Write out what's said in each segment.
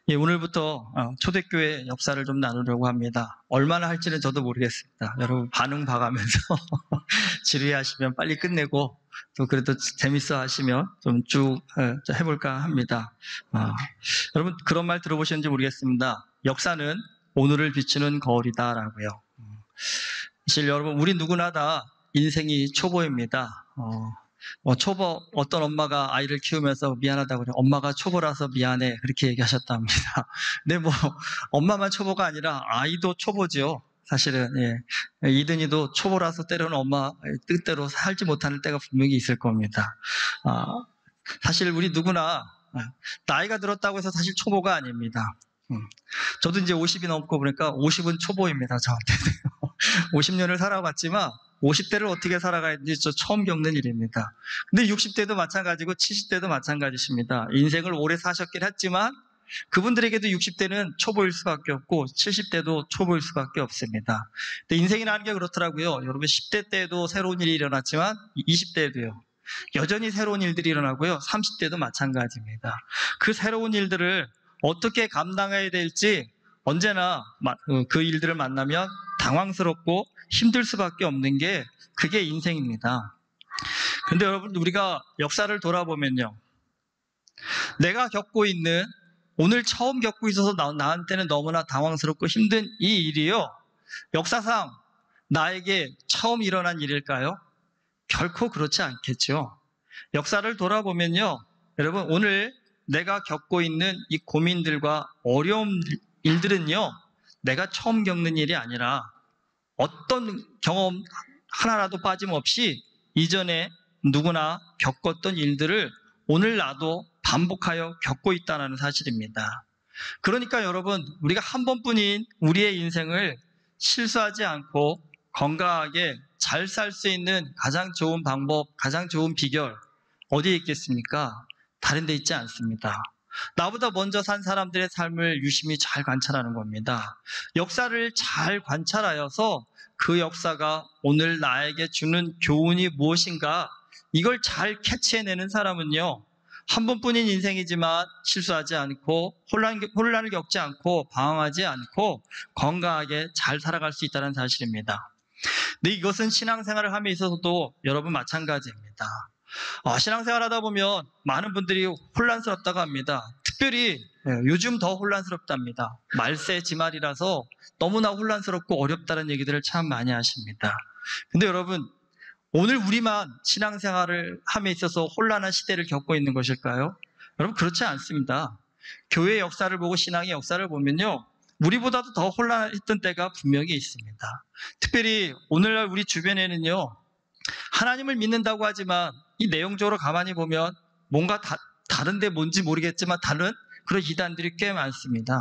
예, 오늘부터 초대교회 역사를 좀 나누려고 합니다. 얼마나 할지는 저도 모르겠습니다. 여러분 반응 봐가면서 지루해하시면 빨리 끝내고 또 그래도 재밌어 하시면 좀 쭉 해볼까 합니다. 여러분 그런 말 들어보셨는지 모르겠습니다. 역사는 오늘을 비추는 거울이다라고요. 사실 여러분 우리 누구나 다 인생이 초보입니다. 초보, 어떤 엄마가 아이를 키우면서 미안하다고 그래요. 엄마가 초보라서 미안해. 그렇게 얘기하셨답니다. 근데 엄마만 초보가 아니라 아이도 초보죠. 사실은, 예. 이든이도 초보라서 때로는 엄마 뜻대로 살지 못하는 때가 분명히 있을 겁니다. 사실 우리 누구나 나이가 들었다고 해서 사실 초보가 아닙니다. 저도 이제 50이 넘고 그러니까 50은 초보입니다. 저한테는. 50년을 살아봤지만 50대를 어떻게 살아가야지 저 처음 겪는 일입니다. 근데 60대도 마찬가지고 70대도 마찬가지십니다. 인생을 오래 사셨긴 했지만 그분들에게도 60대는 초보일 수밖에 없고 70대도 초보일 수밖에 없습니다. 근데 인생이라는 게 그렇더라고요. 여러분 10대 때도 새로운 일이 일어났지만 20대에도요. 여전히 새로운 일들이 일어나고요. 30대도 마찬가지입니다. 그 새로운 일들을 어떻게 감당해야 될지 언제나 그 일들을 만나면 당황스럽고 힘들 수밖에 없는 게 그게 인생입니다. 그런데 여러분 우리가 역사를 돌아보면요. 내가 겪고 있는 오늘 처음 겪고 있어서 나한테는 너무나 당황스럽고 힘든 이 일이요. 역사상 나에게 처음 일어난 일일까요? 결코 그렇지 않겠죠. 역사를 돌아보면요. 여러분 오늘 내가 겪고 있는 이 고민들과 어려운 일들은요. 내가 처음 겪는 일이 아니라 어떤 경험 하나라도 빠짐없이 이전에 누구나 겪었던 일들을 오늘 나도 반복하여 겪고 있다는 사실입니다. 그러니까 여러분 우리가 한 번뿐인 우리의 인생을 실수하지 않고 건강하게 잘 살 수 있는 가장 좋은 방법, 가장 좋은 비결 어디에 있겠습니까? 다른 데 있지 않습니다. 나보다 먼저 산 사람들의 삶을 유심히 잘 관찰하는 겁니다. 역사를 잘 관찰하여서 그 역사가 오늘 나에게 주는 교훈이 무엇인가 이걸 잘 캐치해내는 사람은요. 한 번뿐인 인생이지만 실수하지 않고 혼란을 겪지 않고 방황하지 않고 건강하게 잘 살아갈 수 있다는 사실입니다. 근데 이것은 신앙생활을 함에 있어서도 여러분 마찬가지입니다. 신앙생활 하다 보면 많은 분들이 혼란스럽다고 합니다. 특별히 요즘 더 혼란스럽답니다. 말세 지말이라서 너무나 혼란스럽고 어렵다는 얘기들을 참 많이 하십니다. 근데 여러분 오늘 우리만 신앙생활을 함에 있어서 혼란한 시대를 겪고 있는 것일까요? 여러분 그렇지 않습니다. 교회의 역사를 보고 신앙의 역사를 보면요. 우리보다도 더 혼란했던 때가 분명히 있습니다. 특별히 오늘날 우리 주변에는요. 하나님을 믿는다고 하지만 이 내용적으로 가만히 보면 뭔가 다른데 뭔지 모르겠지만 다른 그런 이단들이 꽤 많습니다.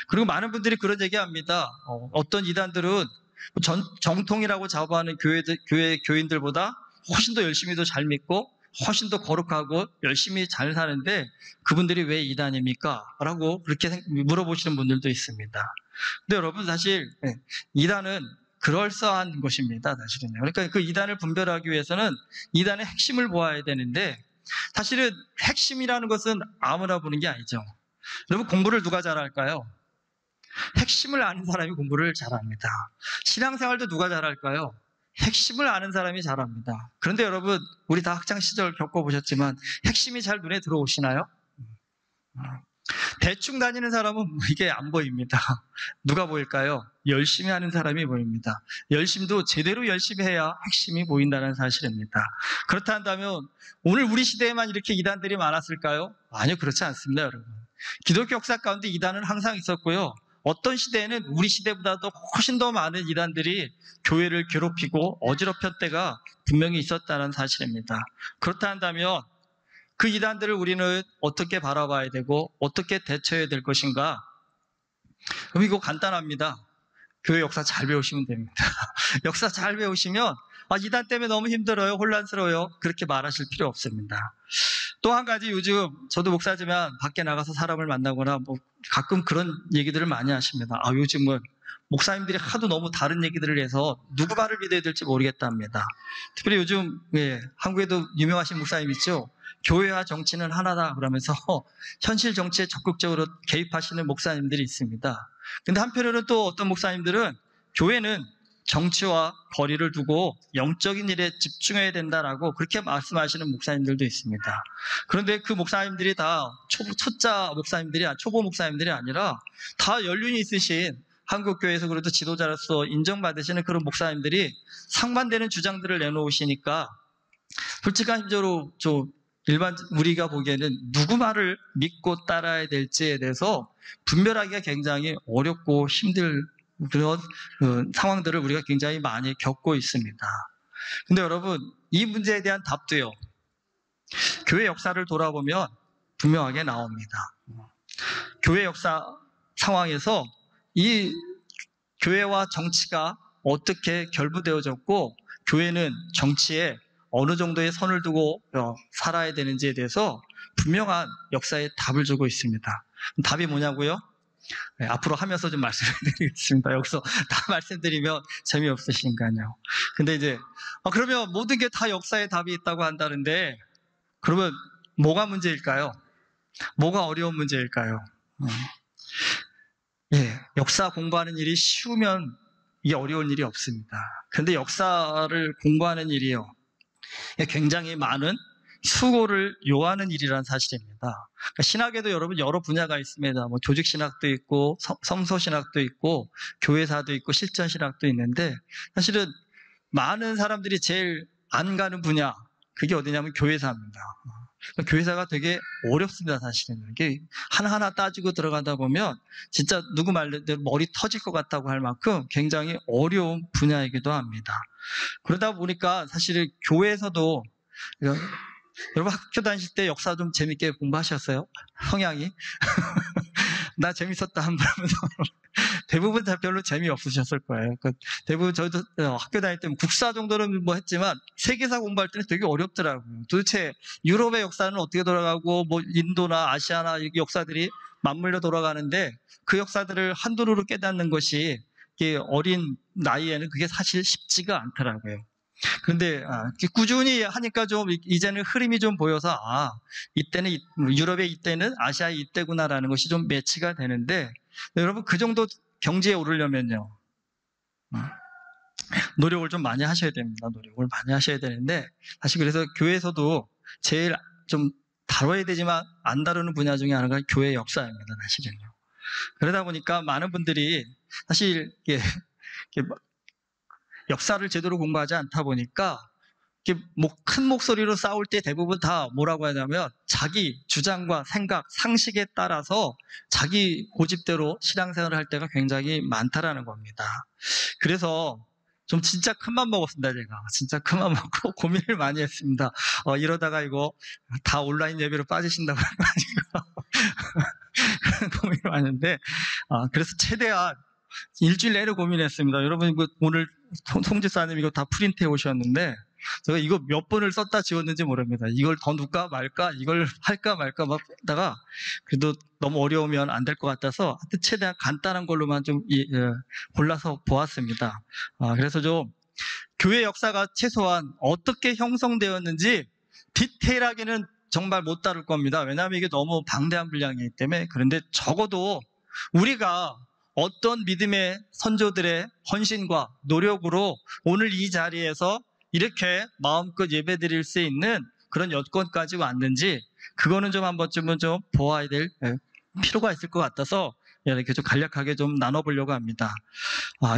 그리고 많은 분들이 그런 얘기합니다. 어떤 이단들은 정통이라고 자부하는 교인들보다 훨씬 더 열심히 더 잘 믿고 훨씬 더 거룩하고 열심히 잘 사는데 그분들이 왜 이단입니까? 라고 그렇게 물어보시는 분들도 있습니다. 근데 여러분 사실 이단은 그럴싸한 것입니다. 사실은요. 그러니까 그 이단을 분별하기 위해서는 이단의 핵심을 보아야 되는데 사실은 핵심이라는 것은 아무나 보는 게 아니죠. 여러분 공부를 누가 잘할까요? 핵심을 아는 사람이 공부를 잘합니다. 신앙생활도 누가 잘할까요? 핵심을 아는 사람이 잘합니다. 그런데 여러분 우리 다 학창 시절 겪어보셨지만 핵심이 잘 눈에 들어오시나요? 대충 다니는 사람은 이게 안 보입니다. 누가 보일까요? 열심히 하는 사람이 보입니다. 열심도 제대로 열심히 해야 핵심이 보인다는 사실입니다. 그렇다 한다면 오늘 우리 시대에만 이렇게 이단들이 많았을까요? 아니요, 그렇지 않습니다, 여러분. 기독교 역사 가운데 이단은 항상 있었고요. 어떤 시대에는 우리 시대보다도 훨씬 더 많은 이단들이 교회를 괴롭히고 어지럽혔 때가 분명히 있었다는 사실입니다. 그렇다 한다면 그 이단들을 우리는 어떻게 바라봐야 되고 어떻게 대처해야 될 것인가? 그럼 이거 간단합니다. 교회 역사 잘 배우시면 됩니다. 역사 잘 배우시면 이단 때문에 너무 힘들어요, 혼란스러워요 그렇게 말하실 필요 없습니다. 또 한 가지 요즘 저도 목사지만 밖에 나가서 사람을 만나거나 가끔 그런 얘기들을 많이 하십니다. 요즘은 목사님들이 하도 너무 다른 얘기들을 해서 누구 말을 믿어야 될지 모르겠답니다. 특별히 요즘 한국에도 유명하신 목사님 있죠. 교회와 정치는 하나다 그러면서 현실 정치에 적극적으로 개입하시는 목사님들이 있습니다. 근데 한편으로는 또 어떤 목사님들은 교회는 정치와 거리를 두고 영적인 일에 집중해야 된다라고 그렇게 말씀하시는 목사님들도 있습니다. 그런데 그 목사님들이 다 초보 목사님들이 아니라 다 연륜이 있으신 한국교회에서 그래도 지도자로서 인정받으시는 그런 목사님들이 상반되는 주장들을 내놓으시니까 솔직한적으로 좀 우리가 보기에는 누구 말을 믿고 따라야 될지에 대해서 분별하기가 굉장히 어렵고 힘들 그런 상황들을 우리가 굉장히 많이 겪고 있습니다. 근데 여러분, 이 문제에 대한 답도요, 교회 역사를 돌아보면 분명하게 나옵니다. 교회 역사 상황에서 이 교회와 정치가 어떻게 결부되어졌고 교회는 정치에 어느 정도의 선을 두고 살아야 되는지에 대해서 분명한 역사의 답을 주고 있습니다. 답이 뭐냐고요? 네, 앞으로 하면서 좀 말씀을 드리겠습니다. 여기서 다 말씀드리면 재미없으신가요? 근데 이제 그러면 모든 게 다 역사의 답이 있다고 한다는데 그러면 뭐가 문제일까요? 뭐가 어려운 문제일까요? 예, 역사 공부하는 일이 쉬우면 이게 어려운 일이 없습니다. 근데 역사를 공부하는 일이요, 굉장히 많은 수고를 요하는 일이라는 사실입니다. 그러니까 신학에도 여러분 여러 분야가 있습니다. 뭐 조직신학도 있고 성서신학도 있고 교회사도 있고 실전신학도 있는데 사실은 많은 사람들이 제일 안 가는 분야, 그게 어디냐면 교회사입니다. 그러니까 교회사가 되게 어렵습니다. 사실은 이게 하나하나 따지고 들어가다 보면 진짜 누구 말대로 머리 터질 것 같다고 할 만큼 굉장히 어려운 분야이기도 합니다. 그러다 보니까 사실은 교회에서도, 여러분 학교 다니실 때 역사 좀 재밌게 공부하셨어요? 성향이? 나 재밌었다 하면서 대부분 다 별로 재미없으셨을 거예요. 대부분 저도 학교 다닐 때 국사 정도는 뭐 했지만 세계사 공부할 때는 되게 어렵더라고요. 도대체 유럽의 역사는 어떻게 돌아가고 뭐 인도나 아시아나 이 역사들이 맞물려 돌아가는데 그 역사들을 한눈으로 깨닫는 것이 어린 나이에는 그게 사실 쉽지가 않더라고요. 그런데 꾸준히 하니까 좀 이제는 흐름이 좀 보여서 이때는 유럽의 이때는 아시아의 이때구나라는 것이 좀 매치가 되는데, 여러분 그 정도 경지에 오르려면요 노력을 좀 많이 하셔야 됩니다. 노력을 많이 하셔야 되는데 사실 그래서 교회에서도 제일 좀 다뤄야 되지만 안 다루는 분야 중에 하나가 교회 역사입니다. 사실은요. 그러다 보니까 많은 분들이 사실 역사를 제대로 공부하지 않다 보니까 큰 목소리로 싸울 때 대부분 다 뭐라고 하냐면 자기 주장과 생각, 상식에 따라서 자기 고집대로 신앙생활을 할 때가 굉장히 많다라는 겁니다. 그래서 좀 진짜 큰맘 먹었습니다. 제가 진짜 큰맘 먹고 고민을 많이 했습니다. 이러다가 이거 다 온라인 예배로 빠지신다고 해가지고 고민을 많이 했는데 그래서 최대한 일주일 내내 고민했습니다. 여러분 오늘 송지사님 이거 다 프린트해 오셨는데 제가 이거 몇 번을 썼다 지웠는지 모릅니다. 이걸 더 넣을까 말까, 이걸 할까 말까 막 하다가 그래도 너무 어려우면 안 될 것 같아서 하여튼 최대한 간단한 걸로만 좀 골라서 보았습니다. 그래서 좀 교회 역사가 최소한 어떻게 형성되었는지 디테일하게는 정말 못 다룰 겁니다. 왜냐하면 이게 너무 방대한 분량이기 때문에. 그런데 적어도 우리가 어떤 믿음의 선조들의 헌신과 노력으로 오늘 이 자리에서 이렇게 마음껏 예배드릴 수 있는 그런 여건까지 왔는지 그거는 좀 한 번쯤은 좀 보아야 될 필요가 있을 것 같아서 이렇게 좀 간략하게 좀 나눠보려고 합니다.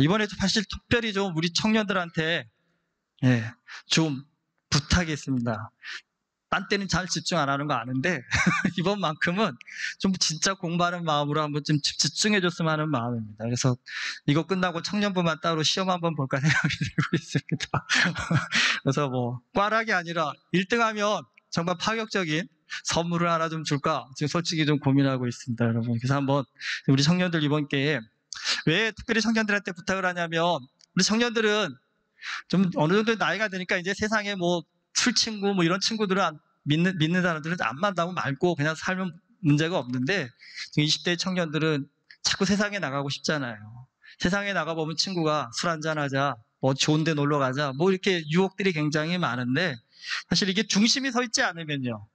이번에 사실 특별히 좀 우리 청년들한테 좀 부탁이 있습니다. 딴 때는 잘 집중 안 하는 거 아는데 이번만큼은 좀 진짜 공부하는 마음으로 한번 좀 집중해줬으면 하는 마음입니다. 그래서 이거 끝나고 청년부만 따로 시험 한번 볼까 생각이 들고 있습니다. 그래서 뭐 꽈락이 아니라 1등하면 정말 파격적인 선물을 하나 좀 줄까 지금 솔직히 좀 고민하고 있습니다, 여러분. 그래서 한번 우리 청년들 이번 기회에 왜 특별히 청년들한테 부탁을 하냐면 우리 청년들은 좀 어느 정도 나이가 되니까 이제 세상에 뭐 술 친구 뭐 이런 친구들은 믿는 사람들은 안 만나고 말고 그냥 살면 문제가 없는데 지금 20대 청년들은 자꾸 세상에 나가고 싶잖아요. 세상에 나가보면 친구가 술 한잔 하자, 뭐 좋은 데 놀러 가자, 뭐 이렇게 유혹들이 굉장히 많은데 사실 이게 중심이 서 있지 않으면요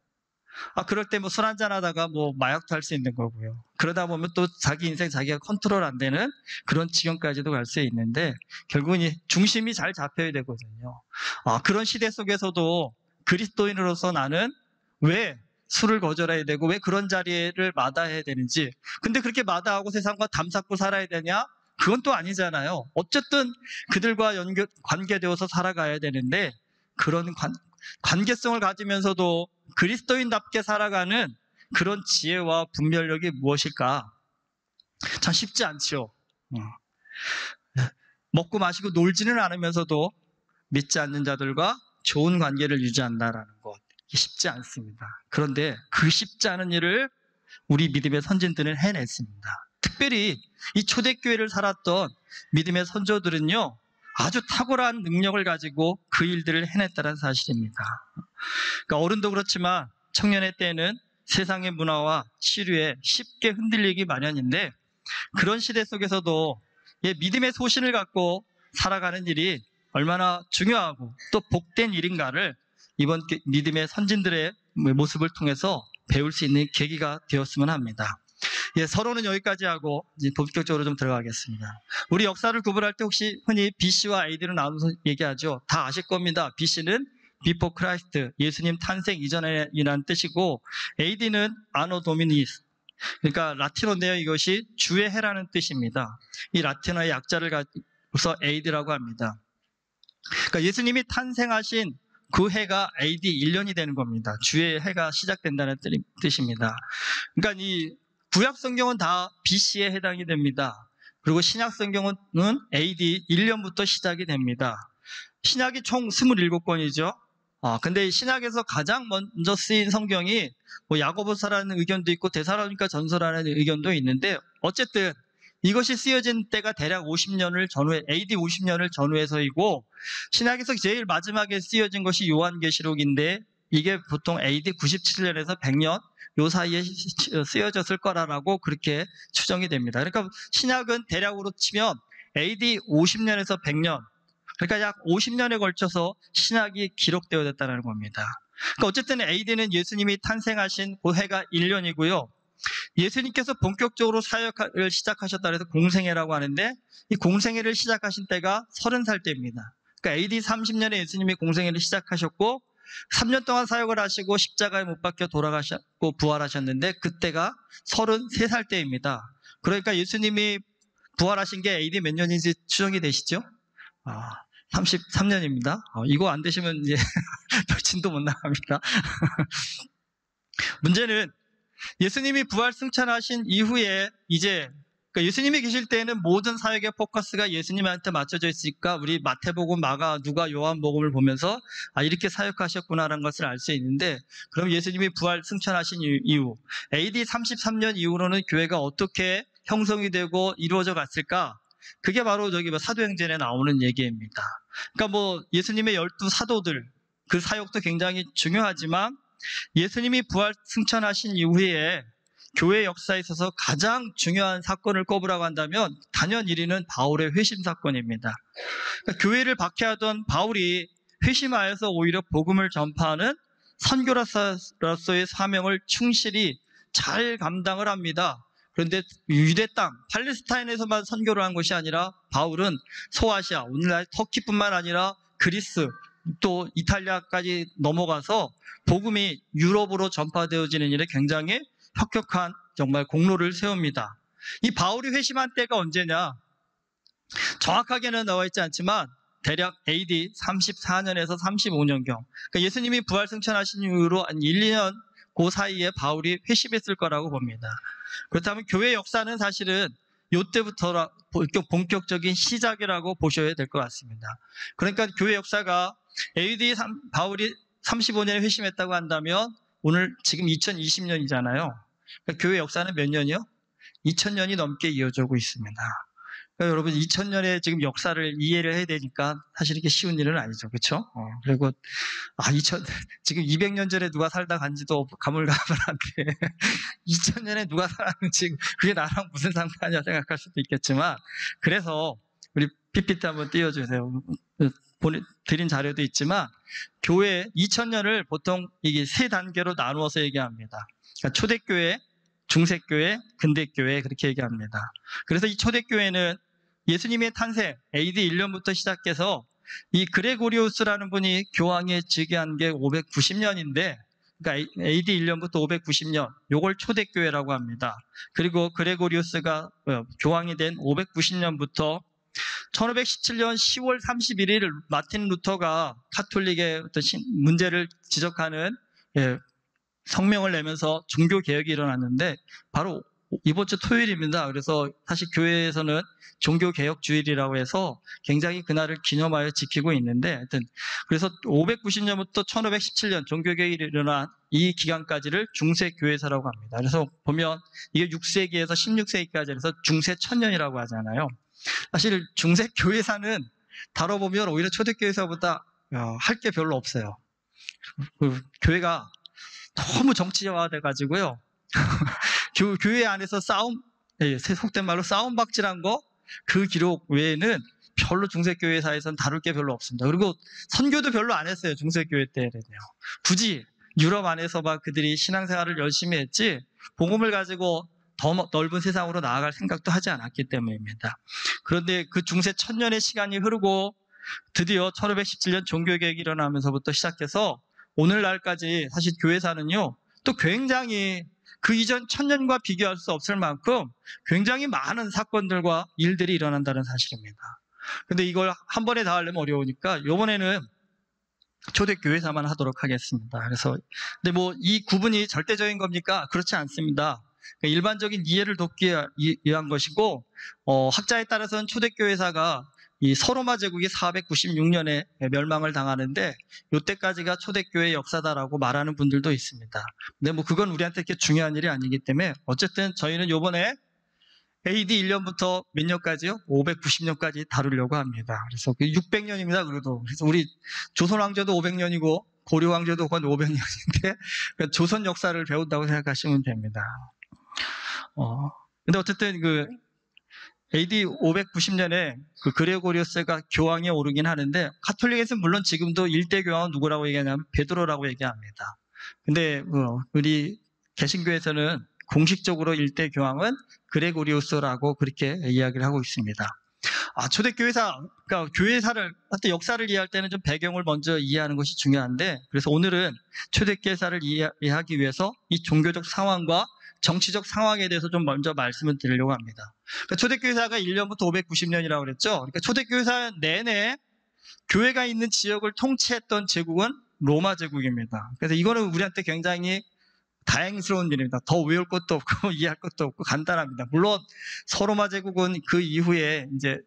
그럴 때 뭐 술 한잔 하다가 뭐 마약도 할 수 있는 거고요. 그러다 보면 또 자기 인생 자기가 컨트롤 안 되는 그런 지경까지도 갈 수 있는데, 결국은 이 중심이 잘 잡혀야 되거든요. 그런 시대 속에서도 그리스도인으로서 나는 왜 술을 거절해야 되고 왜 그런 자리를 마다해야 되는지, 근데 그렇게 마다하고 세상과 담쌓고 살아야 되냐? 그건 또 아니잖아요. 어쨌든 그들과 관계되어서 살아가야 되는데, 그런 관계성을 가지면서도 그리스도인답게 살아가는 그런 지혜와 분별력이 무엇일까? 참 쉽지 않죠. 먹고 마시고 놀지는 않으면서도 믿지 않는 자들과 좋은 관계를 유지한다라는 것, 쉽지 않습니다. 그런데 그 쉽지 않은 일을 우리 믿음의 선진들은 해냈습니다. 특별히 이 초대교회를 살았던 믿음의 선조들은요, 아주 탁월한 능력을 가지고 그 일들을 해냈다는 사실입니다. 그러니까 어른도 그렇지만 청년의 때는 세상의 문화와 시류에 쉽게 흔들리기 마련인데, 그런 시대 속에서도 믿음의 소신을 갖고 살아가는 일이 얼마나 중요하고 또 복된 일인가를 이번 믿음의 선진들의 모습을 통해서 배울 수 있는 계기가 되었으면 합니다. 서론은 여기까지 하고 이제 본격적으로 좀 들어가겠습니다. 우리 역사를 구분할 때 혹시 흔히 BC와 AD로 나눠서 얘기하죠. 다 아실 겁니다. BC는 Before Christ, 예수님 탄생 이전이라는 뜻이고, AD는 Anno Domini, 그러니까 라틴어인데요. 이것이 주의 해라는 뜻입니다. 이 라틴어의 약자를 가지고서 AD라고 합니다. 그러니까 예수님이 탄생하신 그 해가 AD 1년이 되는 겁니다. 주의 해가 시작된다는 뜻입니다. 그러니까 이 구약 성경은 다 BC에 해당이 됩니다. 그리고 신약 성경은 AD 1년부터 시작이 됩니다. 신약이 총 27권이죠. 근데 신약에서 가장 먼저 쓰인 성경이 뭐 야고보서라는 의견도 있고 데살로니가 전서라는 의견도 있는데, 어쨌든 이것이 쓰여진 때가 대략 50년을 전후에, AD 50년을 전후해서이고, 신약에서 제일 마지막에 쓰여진 것이 요한계시록인데, 이게 보통 AD 97년에서 100년 요 사이에 쓰여졌을 거라고 그렇게 추정이 됩니다. 그러니까 신약은 대략으로 치면 AD 50년에서 100년, 그러니까 약 50년에 걸쳐서 신약이 기록되어졌다는 겁니다. 그러니까 어쨌든 AD는 예수님이 탄생하신 그 해가 1년이고요. 예수님께서 본격적으로 사역을 시작하셨다 그래서 공생애라고 하는데, 이 공생애를 시작하신 때가 30살 때입니다. 그러니까 AD 30년에 예수님이 공생애를 시작하셨고 3년 동안 사역을 하시고 십자가에 못 박혀 돌아가셨고 부활하셨는데, 그때가 33살 때입니다. 그러니까 예수님이 부활하신 게 AD 몇 년인지 추정이 되시죠? 33년입니다. 이거 안 되시면 이제 진도 못 나갑니다. 문제는 예수님이 부활 승천하신 이후에 이제, 그러니까 예수님이 계실 때에는 모든 사역의 포커스가 예수님한테 맞춰져 있으니까 우리 마태복음, 마가, 누가, 요한복음을 보면서 이렇게 사역하셨구나라는 것을 알 수 있는데, 그럼 예수님이 부활 승천하신 이후 AD 33년 이후로는 교회가 어떻게 형성이 되고 이루어져 갔을까? 그게 바로 저기 사도행전에 나오는 얘기입니다. 그러니까 뭐 예수님의 12사도들 그 사역도 굉장히 중요하지만, 예수님이 부활 승천하신 이후에 교회 역사에 있어서 가장 중요한 사건을 꼽으라고 한다면 단연 1위는 바울의 회심 사건입니다. 그러니까 교회를 박해하던 바울이 회심하여서 오히려 복음을 전파하는 선교사로서의 사명을 충실히 잘 감당을 합니다. 그런데 유대 땅, 팔레스타인에서만 선교를 한 것이 아니라 바울은 소아시아, 오늘날 터키뿐만 아니라 그리스, 또 이탈리아까지 넘어가서 복음이 유럽으로 전파되어지는 일에 굉장히 혁혁한 정말 공로를 세웁니다. 이 바울이 회심한 때가 언제냐? 정확하게는 나와 있지 않지만 대략 AD 34년에서 35년경. 그러니까 예수님이 부활 승천하신 이후로 한 1, 2년 그 사이에 바울이 회심했을 거라고 봅니다. 그렇다면 교회 역사는 사실은 이때부터 본격적인 시작이라고 보셔야 될 것 같습니다. 그러니까 교회 역사가 AD 바울이 35년에 회심했다고 한다면 오늘 지금 2020년이잖아요. 그러니까 교회 역사는 몇 년이요? 2000년이 넘게 이어져 오고 있습니다. 그러니까 여러분 2000년의 지금 역사를 이해를 해야 되니까 사실 이렇게 쉬운 일은 아니죠. 그렇죠? 그리고 지금 200년 전에 누가 살다 간지도 가물가물한데 2000년에 누가 살았는지 그게 나랑 무슨 상관이야 생각할 수도 있겠지만, 그래서 우리 PPT 한번 띄워주세요. 드린 자료도 있지만 교회 2000년을 보통 이게 세 단계로 나누어서 얘기합니다. 그러니까 초대교회, 중세교회, 근대교회 그렇게 얘기합니다. 그래서 이 초대교회는 예수님의 탄생 AD 1년부터 시작해서 이 그레고리우스라는 분이 교황에 즉위한 게 590년인데 그러니까 AD 1년부터 590년 요걸 초대교회라고 합니다. 그리고 그레고리우스가 교황이 된 590년부터 1517년 10월 31일 마틴 루터가 카톨릭의 어떤 문제를 지적하는 성명을 내면서 종교개혁이 일어났는데 바로 이번 주 토요일입니다. 그래서 사실 교회에서는 종교개혁주일이라고 해서 굉장히 그날을 기념하여 지키고 있는데 하여튼 그래서 590년부터 1517년 종교개혁이 일어난 이 기간까지를 중세교회사라고 합니다. 그래서 보면 이게 6세기에서 16세기까지 해서 중세천년이라고 하잖아요. 사실 중세교회사는 다뤄보면 오히려 초대교회사보다 할 게 별로 없어요. 교회가 너무 정치화돼가지고요. 교회 안에서 속된 말로 싸움박질한 거, 그 기록 외에는 별로 중세교회사에서는 다룰 게 별로 없습니다. 그리고 선교도 별로 안 했어요. 중세교회 때는요. 굳이 유럽 안에서 막 그들이 신앙생활을 열심히 했지 복음을 가지고 더 넓은 세상으로 나아갈 생각도 하지 않았기 때문입니다. 그런데 그 중세 천년의 시간이 흐르고 드디어 1517년 종교개혁이 일어나면서부터 시작해서 오늘날까지 사실 교회사는요 또 굉장히 그 이전 천년과 비교할 수 없을 만큼 굉장히 많은 사건들과 일들이 일어난다는 사실입니다. 근데 이걸 한 번에 다 하려면 어려우니까 이번에는 초대교회사만 하도록 하겠습니다. 그래서 근데 뭐 이 구분이 절대적인 겁니까? 그렇지 않습니다. 일반적인 이해를 돕기 위한 것이고 학자에 따라서는 초대교회사가 이 서로마 제국이 496년에 멸망을 당하는데 이때까지가 초대교회 역사다라고 말하는 분들도 있습니다. 근데 뭐 그건 우리한테 그렇게 중요한 일이 아니기 때문에 어쨌든 저희는 이번에 AD 1년부터 몇 년까지요? 590년까지 다루려고 합니다. 그래서 600년입니다. 그래도 그래서 우리 조선 왕조도 500년이고 고려 왕조도 건 500년인데 조선 역사를 배운다고 생각하시면 됩니다. 근데 어쨌든 그 AD 590년에 그 그레고리우스가 교황에 오르긴 하는데 가톨릭에서는 물론 지금도 일대 교황은 누구라고 얘기하냐면 베드로라고 얘기합니다. 근데 우리 개신교에서는 공식적으로 일대 교황은 그레고리우스라고 그렇게 이야기를 하고 있습니다. 초대교회사, 그러니까 교회사를, 하여튼 역사를 이해할 때는 좀 배경을 먼저 이해하는 것이 중요한데, 그래서 오늘은 초대교회사를 이해하기 위해서 이 종교적 상황과 정치적 상황에 대해서 좀 먼저 말씀을 드리려고 합니다. 그러니까 초대교회사가 1년부터 590년이라고 그랬죠. 그러니까 초대교회사 내내 교회가 있는 지역을 통치했던 제국은 로마 제국입니다. 그래서 이거는 우리한테 굉장히 다행스러운 일입니다. 더 외울 것도 없고 이해할 것도 없고 간단합니다. 물론 서로마 제국은 그 이후에 이제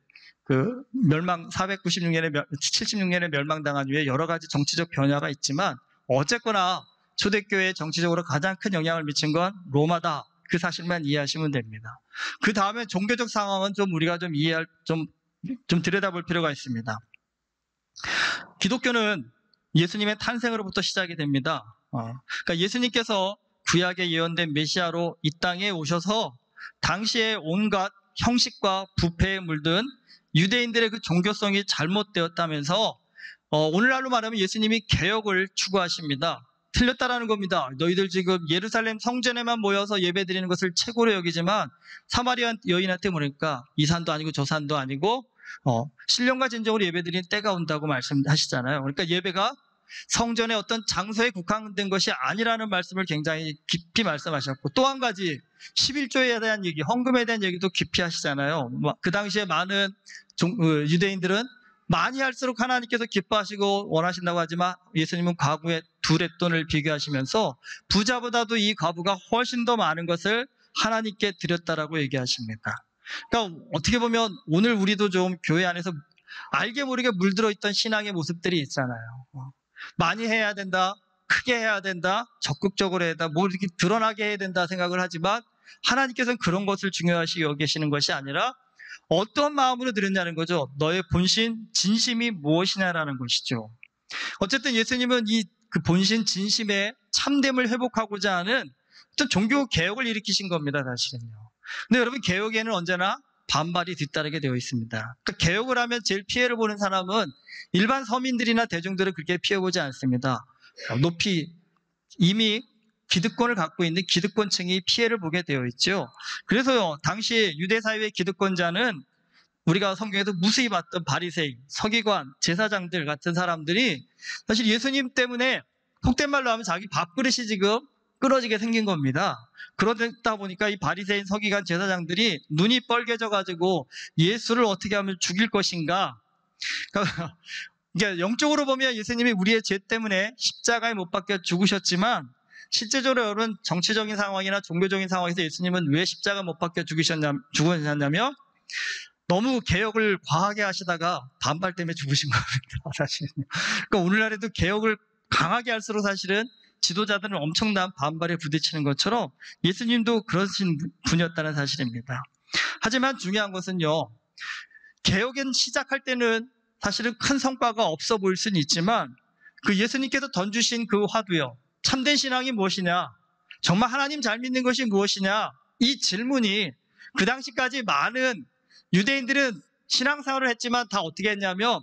그 76년에 멸망당한 후에 여러 가지 정치적 변화가 있지만 어쨌거나 초대교회에 정치적으로 가장 큰 영향을 미친 건 로마다. 그 사실만 이해하시면 됩니다. 그 다음에 종교적 상황은 좀 우리가 좀 이해할, 좀 들여다볼 필요가 있습니다. 기독교는 예수님의 탄생으로부터 시작이 됩니다. 그러니까 예수님께서 구약에 예언된 메시아로 이 땅에 오셔서 당시에 온갖 형식과 부패에 물든 유대인들의 그 종교성이 잘못되었다면서 오늘날로 말하면 예수님이 개혁을 추구하십니다. 틀렸다라는 겁니다. 너희들 지금 예루살렘 성전에만 모여서 예배드리는 것을 최고로 여기지만 사마리아 여인한테 물으니까 이 산도 아니고 저 산도 아니고 신령과 진정으로 예배드리는 때가 온다고 말씀하시잖아요. 그러니까 예배가 성전의 어떤 장소에 국한된 것이 아니라는 말씀을 굉장히 깊이 말씀하셨고 또 한 가지 11조에 대한 얘기, 헌금에 대한 얘기도 깊이 하시잖아요. 그 당시에 많은 유대인들은 많이 할수록 하나님께서 기뻐하시고 원하신다고 하지만 예수님은 과부의 두 렛돈을 비교하시면서 부자보다도 이 과부가 훨씬 더 많은 것을 하나님께 드렸다라고 얘기하십니다. 그러니까 어떻게 보면 오늘 우리도 좀 교회 안에서 알게 모르게 물들어 있던 신앙의 모습들이 있잖아요. 많이 해야 된다, 크게 해야 된다, 적극적으로 해야 된다, 뭐 이렇게 드러나게 해야 된다 생각을 하지만 하나님께서는 그런 것을 중요하시 여기시는 것이 아니라 어떤 마음으로 드렸냐는 거죠. 너의 본신, 진심이 무엇이냐라는 것이죠. 어쨌든 예수님은 이 그 본신, 진심의 참됨을 회복하고자 하는 어떤 종교 개혁을 일으키신 겁니다, 사실은요. 근데 여러분, 개혁에는 언제나 반발이 뒤따르게 되어 있습니다. 그러니까 개혁을 하면 제일 피해를 보는 사람은 일반 서민들이나 대중들은 그렇게 피해보지 않습니다. 높이 이미 기득권을 갖고 있는 기득권층이 피해를 보게 되어 있죠. 그래서요, 당시 유대 사회의 기득권자는 우리가 성경에서 무수히 봤던 바리새인, 서기관, 제사장들 같은 사람들이 사실 예수님 때문에 속된 말로 하면 자기 밥그릇이 지금 끊어지게 생긴 겁니다. 그러다 보니까 이 바리새인, 서기관, 제사장들이 눈이 뻘개져 가지고 예수를 어떻게 하면 죽일 것인가. 그러니까 영적으로 보면 예수님이 우리의 죄 때문에 십자가에 못 박혀 죽으셨지만 실제적으로 여러분 정치적인 상황이나 종교적인 상황에서 예수님은 왜 십자가 못 박혀 죽으셨냐면 너무 개혁을 과하게 하시다가 반발 때문에 죽으신 겁니다. 사실은. 그러니까 오늘날에도 개혁을 강하게 할수록 사실은 지도자들은 엄청난 반발에 부딪히는 것처럼 예수님도 그러신 분이었다는 사실입니다. 하지만 중요한 것은요, 개혁은 시작할 때는 사실은 큰 성과가 없어 보일 수는 있지만 그 예수님께서 던주신 그 화두요, 참된 신앙이 무엇이냐, 정말 하나님 잘 믿는 것이 무엇이냐, 이 질문이 그 당시까지 많은 유대인들은 신앙생활을 했지만 다 어떻게 했냐면,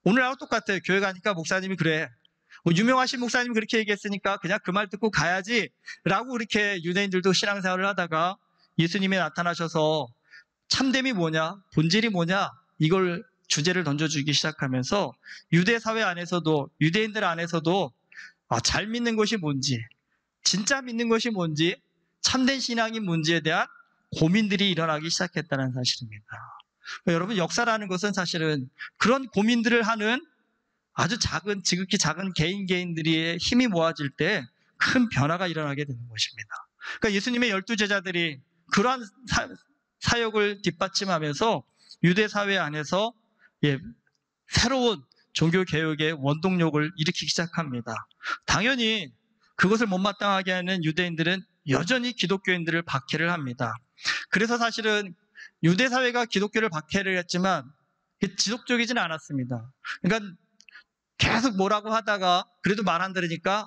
오늘하고 똑같아요. 교회 가니까 목사님이 그래, 유명하신 목사님이 그렇게 얘기했으니까 그냥 그 말 듣고 가야지 라고 이렇게 유대인들도 신앙생활을 하다가 예수님이 나타나셔서 참됨이 뭐냐, 본질이 뭐냐, 이걸 주제를 던져주기 시작하면서 유대 사회 안에서도, 유대인들 안에서도 잘 믿는 것이 뭔지, 진짜 믿는 것이 뭔지, 참된 신앙이 뭔지에 대한 고민들이 일어나기 시작했다는 사실입니다. 여러분, 역사라는 것은 사실은 그런 고민들을 하는 아주 작은, 지극히 작은 개인들의 힘이 모아질 때 큰 변화가 일어나게 되는 것입니다. 그러니까 예수님의 12제자들이 그러한 사역을 뒷받침하면서 유대 사회 안에서 새로운 종교개혁의 원동력을 일으키기 시작합니다. 당연히 그것을 못마땅하게 하는 유대인들은 여전히 기독교인들을 박해를 합니다. 그래서 사실은 유대 사회가 기독교를 박해를 했지만 지속적이지는 않았습니다. 그러니까 계속 뭐라고 하다가 그래도 말 안 들으니까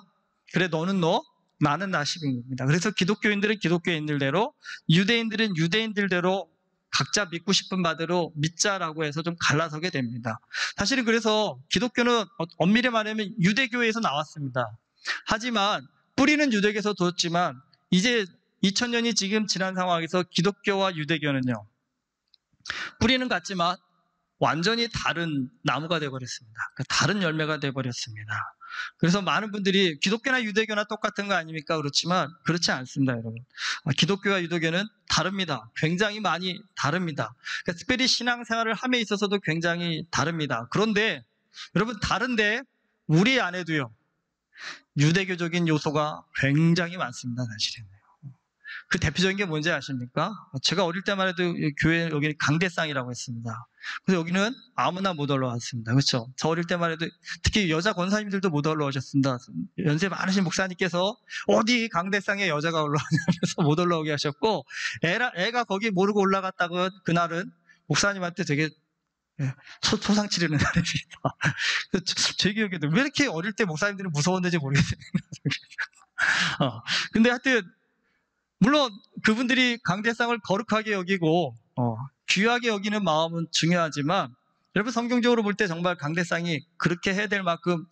그래, 너는 너, 나는 나식인 겁니다. 그래서 기독교인들은 기독교인들대로, 유대인들은 유대인들대로 각자 믿고 싶은 바대로 믿자라고 해서 좀 갈라서게 됩니다. 사실은 그래서 기독교는 엄밀히 말하면 유대교에서 나왔습니다. 하지만 뿌리는 유대교에서 뒀지만 이제 2000년이 지금 지난 상황에서 기독교와 유대교는요, 뿌리는 같지만 완전히 다른 나무가 되어버렸습니다. 다른 열매가 되어버렸습니다. 그래서 많은 분들이 기독교나 유대교나 똑같은 거 아닙니까? 그렇지만 그렇지 않습니다, 여러분. 기독교와 유대교는 다릅니다. 굉장히 많이 다릅니다. 그러니까 특별히 신앙생활을 함에 있어서도 굉장히 다릅니다. 그런데 여러분, 다른데 우리 안에도요, 유대교적인 요소가 굉장히 많습니다, 사실은. 그 대표적인 게 뭔지 아십니까? 제가 어릴 때만 해도 교회 여기 강대상이라고 했습니다. 그래서 여기는 아무나 못 올라왔습니다. 그렇죠? 저 어릴 때만 해도 특히 여자 권사님들도 못 올라오셨습니다. 연세 많으신 목사님께서 어디 강대상에 여자가 올라오냐면서 못 올라오게 하셨고, 애가 거기 모르고 올라갔다고 그날은 목사님한테 되게 소상 치르는 날입니다. 제 기억에도 왜 이렇게 어릴 때 목사님들이 무서웠는지 모르겠어요. 근데 하여튼 물론 그분들이 강대상을 거룩하게 여기고 귀하게 여기는 마음은 중요하지만, 여러분 성경적으로 볼 때 정말 강대상이 그렇게 해야 될 만큼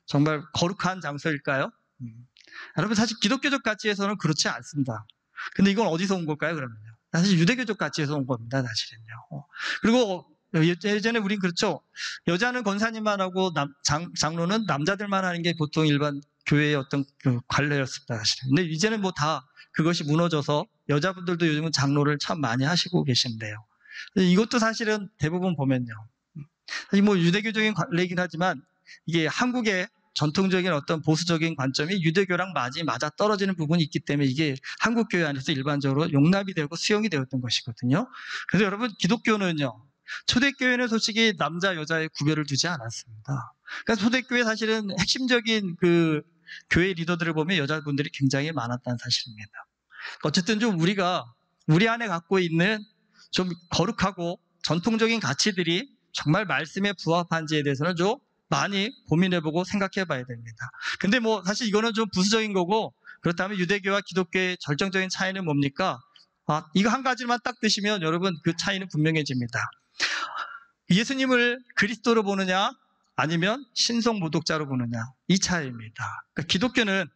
정말 거룩한 장소일까요? 여러분, 사실 기독교적 가치에서는 그렇지 않습니다. 근데 이건 어디서 온 걸까요, 그러면요? 사실 유대교적 가치에서 온 겁니다, 사실은요. 그리고 예전에 우린 그렇죠. 여자는 권사님만 하고 장로는 남자들만 하는 게 보통 일반 교회의 어떤 그 관례였습니다, 사실은. 근데 이제는 뭐 다 그것이 무너져서 여자분들도 요즘은 장로를 참 많이 하시고 계신데요. 이것도 사실은 대부분 보면요, 사실 뭐 유대교적인 관례이긴 하지만 이게 한국의 전통적인 어떤 보수적인 관점이 유대교랑 맞아 떨어지는 부분이 있기 때문에 이게 한국 교회 안에서 일반적으로 용납이 되고 수용이 되었던 것이거든요. 그래서 여러분, 기독교는요, 초대교회는 솔직히 남자 여자의 구별을 두지 않았습니다. 그러니까 초대교회 사실은 핵심적인 그 교회 리더들을 보면 여자분들이 굉장히 많았다는 사실입니다. 어쨌든 좀 우리가 우리 안에 갖고 있는 좀 거룩하고 전통적인 가치들이 정말 말씀에 부합한지에 대해서는 좀 많이 고민해보고 생각해봐야 됩니다. 근데 뭐 사실 이거는 좀 부수적인 거고, 그렇다면 유대교와 기독교의 절정적인 차이는 뭡니까? 이거 한 가지만 딱 드시면 여러분 그 차이는 분명해집니다. 예수님을 그리스도로 보느냐 아니면 신성모독자로 보느냐, 이 차이입니다. 그러니까 기독교는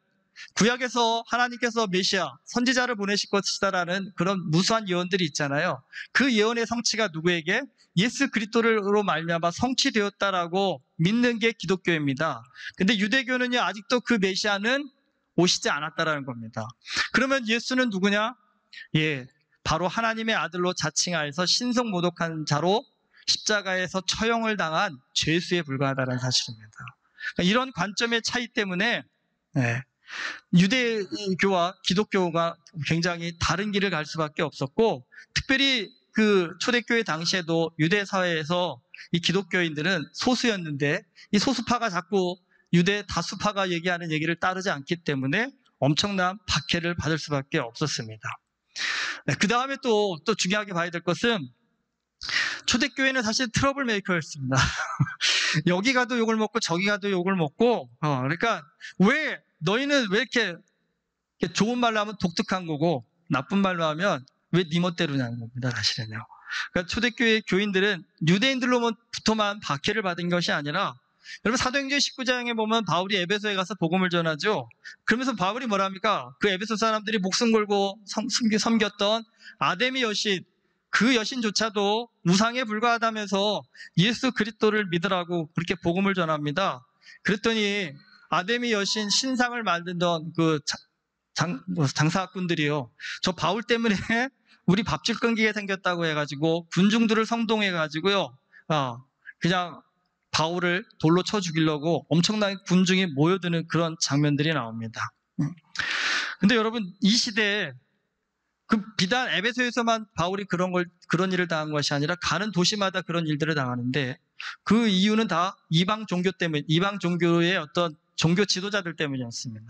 구약에서 하나님께서 메시아, 선지자를 보내실 것이다라는 그런 무수한 예언들이 있잖아요. 그 예언의 성취가 누구에게? 예수 그리스도로 말미암아 성취되었다라고 믿는 게 기독교입니다. 근데 유대교는요, 아직도 그 메시아는 오시지 않았다라는 겁니다. 그러면 예수는 누구냐? 바로 하나님의 아들로 자칭하여서 신성모독한 자로 십자가에서 처형을 당한 죄수에 불과하다는 사실입니다. 그러니까 이런 관점의 차이 때문에 유대교와 기독교가 굉장히 다른 길을 갈 수밖에 없었고, 특별히 그 초대교회 당시에도 유대 사회에서 이 기독교인들은 소수였는데, 이 소수파가 자꾸 유대 다수파가 얘기하는 얘기를 따르지 않기 때문에 엄청난 박해를 받을 수밖에 없었습니다. 그 다음에 또 중요하게 봐야 될 것은, 초대교회는 사실 트러블 메이커였습니다. 여기 가도 욕을 먹고 저기 가도 욕을 먹고, 그러니까 너희는 왜 이렇게 좋은 말로 하면 독특한 거고 나쁜 말로 하면 왜 네 멋대로냐는 겁니다, 사실은요. 그러니까 초대교회 교인들은 유대인들로부터만 박해를 받은 것이 아니라, 여러분 사도행전 19장에 보면 바울이 에베소에 가서 복음을 전하죠. 그러면서 바울이 뭐랍니까? 그 에베소 사람들이 목숨 걸고 섬겼던 아데미 여신, 그 여신조차도 우상에 불과하다면서 예수 그리스도를 믿으라고 그렇게 복음을 전합니다. 그랬더니 아데미 여신 신상을 만들던 그 장사꾼들이요, 저 바울 때문에 우리 밥줄 끊기게 생겼다고 해가지고 군중들을 성동해가지고요, 그냥 바울을 돌로 쳐 죽이려고 엄청나게 군중이 모여드는 그런 장면들이 나옵니다. 근데 여러분, 이 시대에 비단 에베소에서만 바울이 그런 일을 당한 것이 아니라 가는 도시마다 그런 일들을 당하는데, 그 이유는 다 이방 종교 때문에, 이방 종교의 어떤 종교 지도자들 때문이었습니다.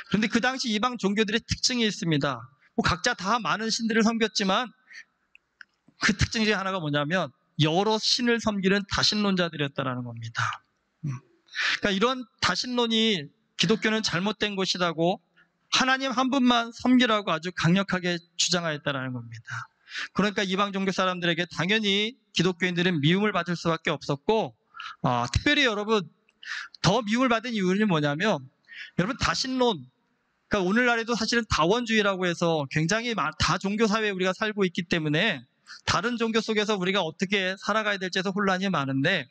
그런데 그 당시 이방 종교들의 특징이 있습니다. 각자 다 많은 신들을 섬겼지만 그 특징 중에 하나가 뭐냐면 여러 신을 섬기는 다신론자들이었다는 겁니다. 그러니까 이런 다신론이 기독교는 잘못된 것이라고, 하나님 한 분만 섬기라고 아주 강력하게 주장하였다는 겁니다. 그러니까 이방 종교 사람들에게 당연히 기독교인들은 미움을 받을 수밖에 없었고, 특별히 여러분 더 미움을 받은 이유는 뭐냐면, 여러분 다신론, 그러니까 오늘날에도 사실은 다원주의라고 해서 굉장히 다종교 사회에 우리가 살고 있기 때문에 다른 종교 속에서 우리가 어떻게 살아가야 될지에서 혼란이 많은데,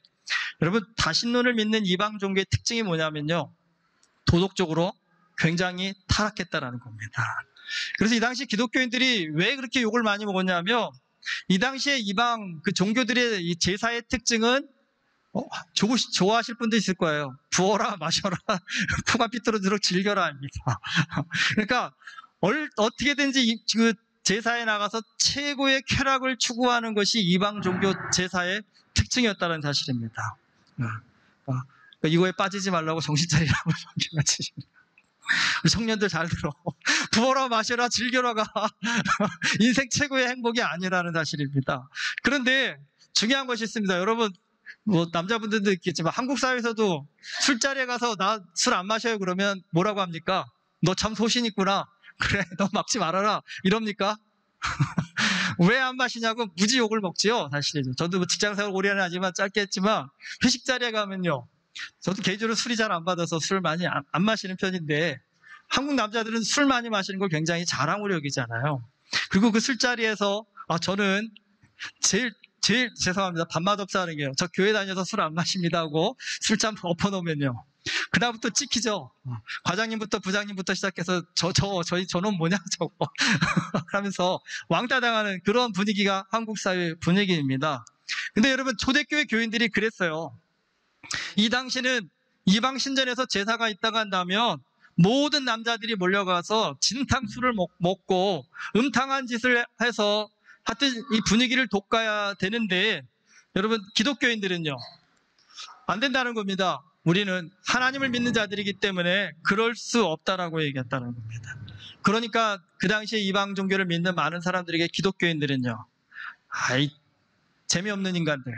여러분 다신론을 믿는 이방 종교의 특징이 뭐냐면요, 도덕적으로 굉장히 타락했다라는 겁니다. 그래서 이 당시 기독교인들이 왜 그렇게 욕을 많이 먹었냐면, 이 당시에 이방 그 종교들의 이 제사의 특징은 좋아하실 분도 있을 거예요. 부어라 마셔라 코가 삐뚤어지도록 즐겨라 합니다. 그러니까 어떻게든지 그 제사에 나가서 최고의 쾌락을 추구하는 것이 이방 종교 제사의 특징이었다는 사실입니다. 그러니까 이거에 빠지지 말라고 정신 차리라고 말씀하십니다. 우리 청년들 잘 들어. 부어라 마셔라 즐겨라가 인생 최고의 행복이 아니라는 사실입니다. 그런데 중요한 것이 있습니다. 여러분, 남자분들도 있겠지만 한국 사회에서도 술자리에 가서 나 술 안 마셔요 그러면 뭐라고 합니까? 너 참 소신 있구나. 그래, 너 막지 말아라. 이럽니까? 왜 안 마시냐고 무지 욕을 먹지요, 사실은. 저도 직장생활 오래는 하지만 짧게 했지만 회식 자리에 가면요, 저도 개인적으로 술이 잘 안 받아서 술 많이 안 마시는 편인데, 한국 남자들은 술 많이 마시는 걸 굉장히 자랑으로 여기잖아요. 그리고 그 술자리에서 저는 제일 죄송합니다, 밥맛 없어 하는 게요, 저 교회 다녀서 술 안 마십니다 하고 술잔 엎어놓으면요, 그다음부터 찍히죠. 과장님부터 부장님부터 시작해서 저놈 뭐냐 저거 하면서 왕따 당하는 그런 분위기가 한국 사회 분위기입니다. 근데 여러분, 초대교회 교인들이 그랬어요. 이 당시는 이방 신전에서 제사가 있다가 한다면 모든 남자들이 몰려가서 진탕술을 먹고 음탕한 짓을 해서 하여튼 이 분위기를 돋가야 되는데, 여러분 기독교인들은요 안 된다는 겁니다. 우리는 하나님을 믿는 자들이기 때문에 그럴 수 없다라고 얘기했다는 겁니다. 그러니까 그 당시에 이방 종교를 믿는 많은 사람들에게 기독교인들은요, 재미없는 인간들,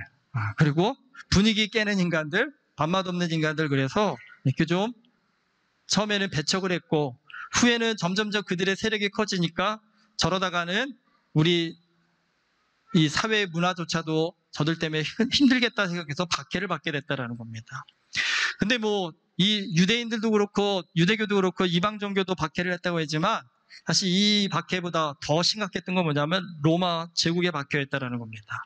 그리고 분위기 깨는 인간들, 밥맛 없는 인간들, 그래서 이렇게 좀 처음에는 배척을 했고, 후에는 점점점 그들의 세력이 커지니까 저러다가는 우리 이 사회 문화조차도 저들 때문에 힘들겠다 생각해서 박해를 받게 됐다라는 겁니다. 근데 뭐 이 유대인들도 그렇고 유대교도 그렇고 이방 종교도 박해를 했다고 했지만 사실 이 박해보다 더 심각했던 건 뭐냐면 로마 제국에 박해했다라는 겁니다.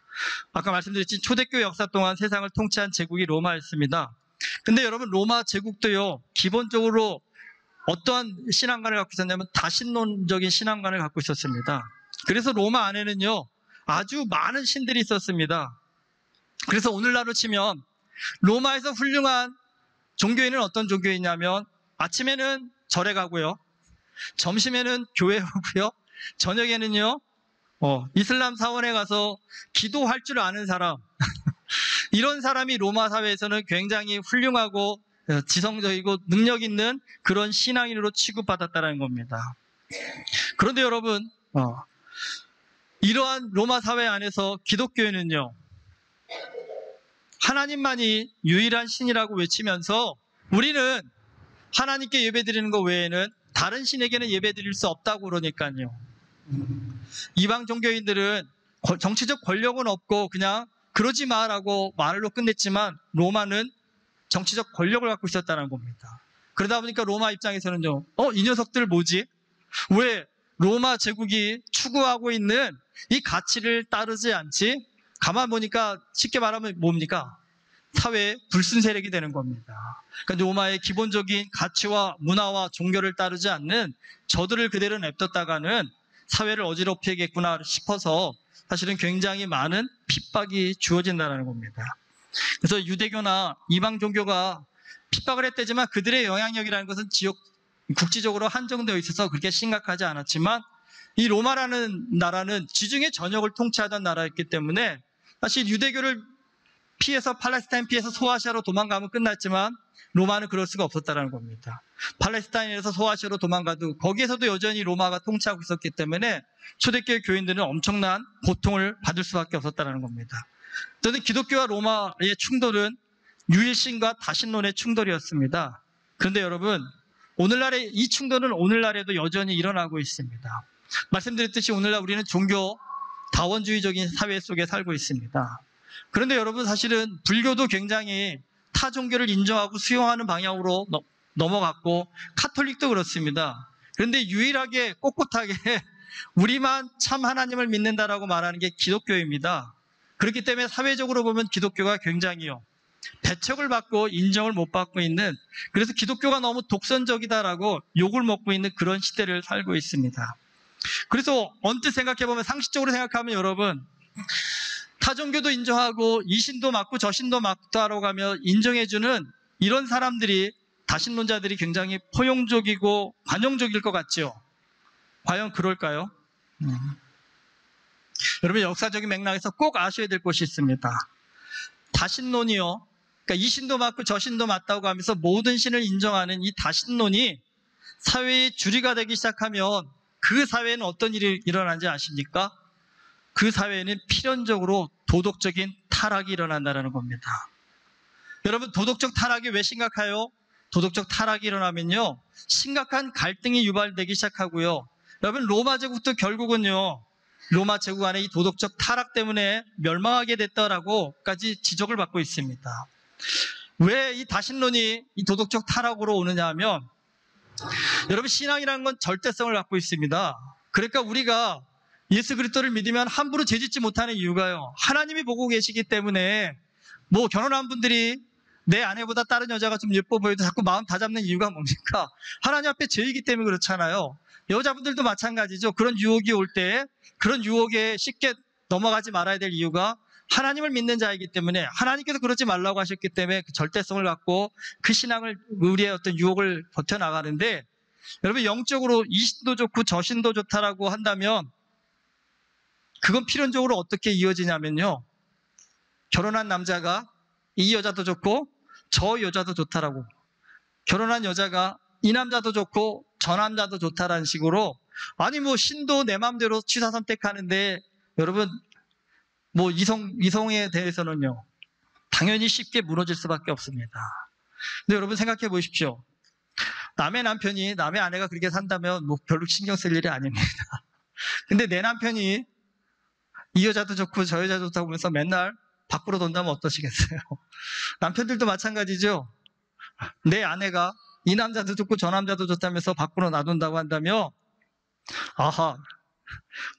아까 말씀드렸지 초대교회 역사 동안 세상을 통치한 제국이 로마였습니다. 근데 여러분 로마 제국도요 기본적으로 어떠한 신앙관을 갖고 있었냐면 다신론적인 신앙관을 갖고 있었습니다. 그래서 로마 안에는요 아주 많은 신들이 있었습니다. 그래서 오늘날로 치면 로마에서 훌륭한 종교인은 어떤 종교이냐면 아침에는 절에 가고요, 점심에는 교회 오고요, 저녁에는요 이슬람 사원에 가서 기도할 줄 아는 사람 이런 사람이 로마 사회에서는 굉장히 훌륭하고 지성적이고 능력 있는 그런 신앙인으로 취급받았다는 겁니다. 그런데 여러분 이러한 로마 사회 안에서 기독교인은요 하나님만이 유일한 신이라고 외치면서 우리는 하나님께 예배드리는 것 외에는 다른 신에게는 예배드릴 수 없다고 그러니까요. 이방 종교인들은 정치적 권력은 없고 그냥 그러지 마라고 말로 끝냈지만 로마는 정치적 권력을 갖고 있었다는 겁니다. 그러다 보니까 로마 입장에서는요 이 녀석들 뭐지? 왜 로마 제국이 추구하고 있는 이 가치를 따르지 않지? 가만 보니까 쉽게 말하면 뭡니까? 사회의 불순 세력이 되는 겁니다. 그러니까 로마의 기본적인 가치와 문화와 종교를 따르지 않는 저들을 그대로 냅뒀다가는 사회를 어지럽히겠구나 싶어서 사실은 굉장히 많은 핍박이 주어진다는 겁니다. 그래서 유대교나 이방 종교가 핍박을 했대지만 그들의 영향력이라는 것은 국지적으로 한정되어 있어서 그렇게 심각하지 않았지만 이 로마라는 나라는 지중해 전역을 통치하던 나라였기 때문에 사실 유대교를 피해서 팔레스타인 피해서 소아시아로 도망가면 끝났지만 로마는 그럴 수가 없었다는 겁니다. 팔레스타인에서 소아시아로 도망가도 거기에서도 여전히 로마가 통치하고 있었기 때문에 초대교회 교인들은 엄청난 고통을 받을 수밖에 없었다는 겁니다. 저는 기독교와 로마의 충돌은 유일신과 다신론의 충돌이었습니다. 그런데 여러분 오늘날의 이 충돌은 오늘날에도 여전히 일어나고 있습니다. 말씀드렸듯이 오늘날 우리는 종교 다원주의적인 사회 속에 살고 있습니다. 그런데 여러분 사실은 불교도 굉장히 타 종교를 인정하고 수용하는 방향으로 넘어갔고 카톨릭도 그렇습니다. 그런데 유일하게 꼿꼿하게 우리만 참 하나님을 믿는다라고 말하는 게 기독교입니다. 그렇기 때문에 사회적으로 보면 기독교가 굉장히요 배척을 받고 인정을 못 받고 있는, 그래서 기독교가 너무 독선적이다라고 욕을 먹고 있는 그런 시대를 살고 있습니다. 그래서 언뜻 생각해보면 상식적으로 생각하면 여러분 타종교도 인정하고 이 신도 맞고 저 신도 맞다라고 하며 인정해주는 이런 사람들이 다신론자들이 굉장히 포용적이고 관용적일 것 같죠? 과연 그럴까요? 여러분 역사적인 맥락에서 꼭 아셔야 될 것이 있습니다. 다신론이요, 그러니까 이 신도 맞고 저 신도 맞다고 하면서 모든 신을 인정하는 이 다신론이 사회의 주류가 되기 시작하면 그 사회에는 어떤 일이 일어나는지 아십니까? 그 사회에는 필연적으로 도덕적인 타락이 일어난다는 겁니다. 여러분 도덕적 타락이 왜 심각해요? 도덕적 타락이 일어나면요 심각한 갈등이 유발되기 시작하고요. 여러분 로마 제국도 결국은요 로마 제국 안에 이 도덕적 타락 때문에 멸망하게 됐다라고까지 지적을 받고 있습니다. 왜 이 다신론이 이 도덕적 타락으로 오느냐 하면 여러분 신앙이라는 건 절대성을 갖고 있습니다. 그러니까 우리가 예수 그리스도를 믿으면 함부로 죄짓지 못하는 이유가요 하나님이 보고 계시기 때문에. 뭐 결혼한 분들이 내 아내보다 다른 여자가 좀 예뻐 보여도 자꾸 마음 다잡는 이유가 뭡니까? 하나님 앞에 죄이기 때문에 그렇잖아요. 여자분들도 마찬가지죠. 그런 유혹이 올 때 그런 유혹에 쉽게 넘어가지 말아야 될 이유가 하나님을 믿는 자이기 때문에, 하나님께서 그러지 말라고 하셨기 때문에 그 절대성을 갖고 그 신앙을 우리의 어떤 유혹을 버텨나가는데, 여러분 영적으로 이 신도 좋고 저 신도 좋다라고 한다면 그건 필연적으로 어떻게 이어지냐면요 결혼한 남자가 이 여자도 좋고 저 여자도 좋다라고, 결혼한 여자가 이 남자도 좋고 저 남자도 좋다라는 식으로, 아니 뭐 신도 내 마음대로 취사 선택하는데 여러분 뭐 이성에 대해서는요 당연히 쉽게 무너질 수밖에 없습니다. 근데 여러분 생각해 보십시오. 남의 남편이 남의 아내가 그렇게 산다면 뭐 별로 신경 쓸 일이 아닙니다. 근데 내 남편이 이 여자도 좋고 저 여자도 좋다고 하면서 맨날 밖으로 돈다면 어떠시겠어요? 남편들도 마찬가지죠. 내 아내가 이 남자도 좋고 저 남자도 좋다면서 밖으로 놔둔다고 한다면, 아하,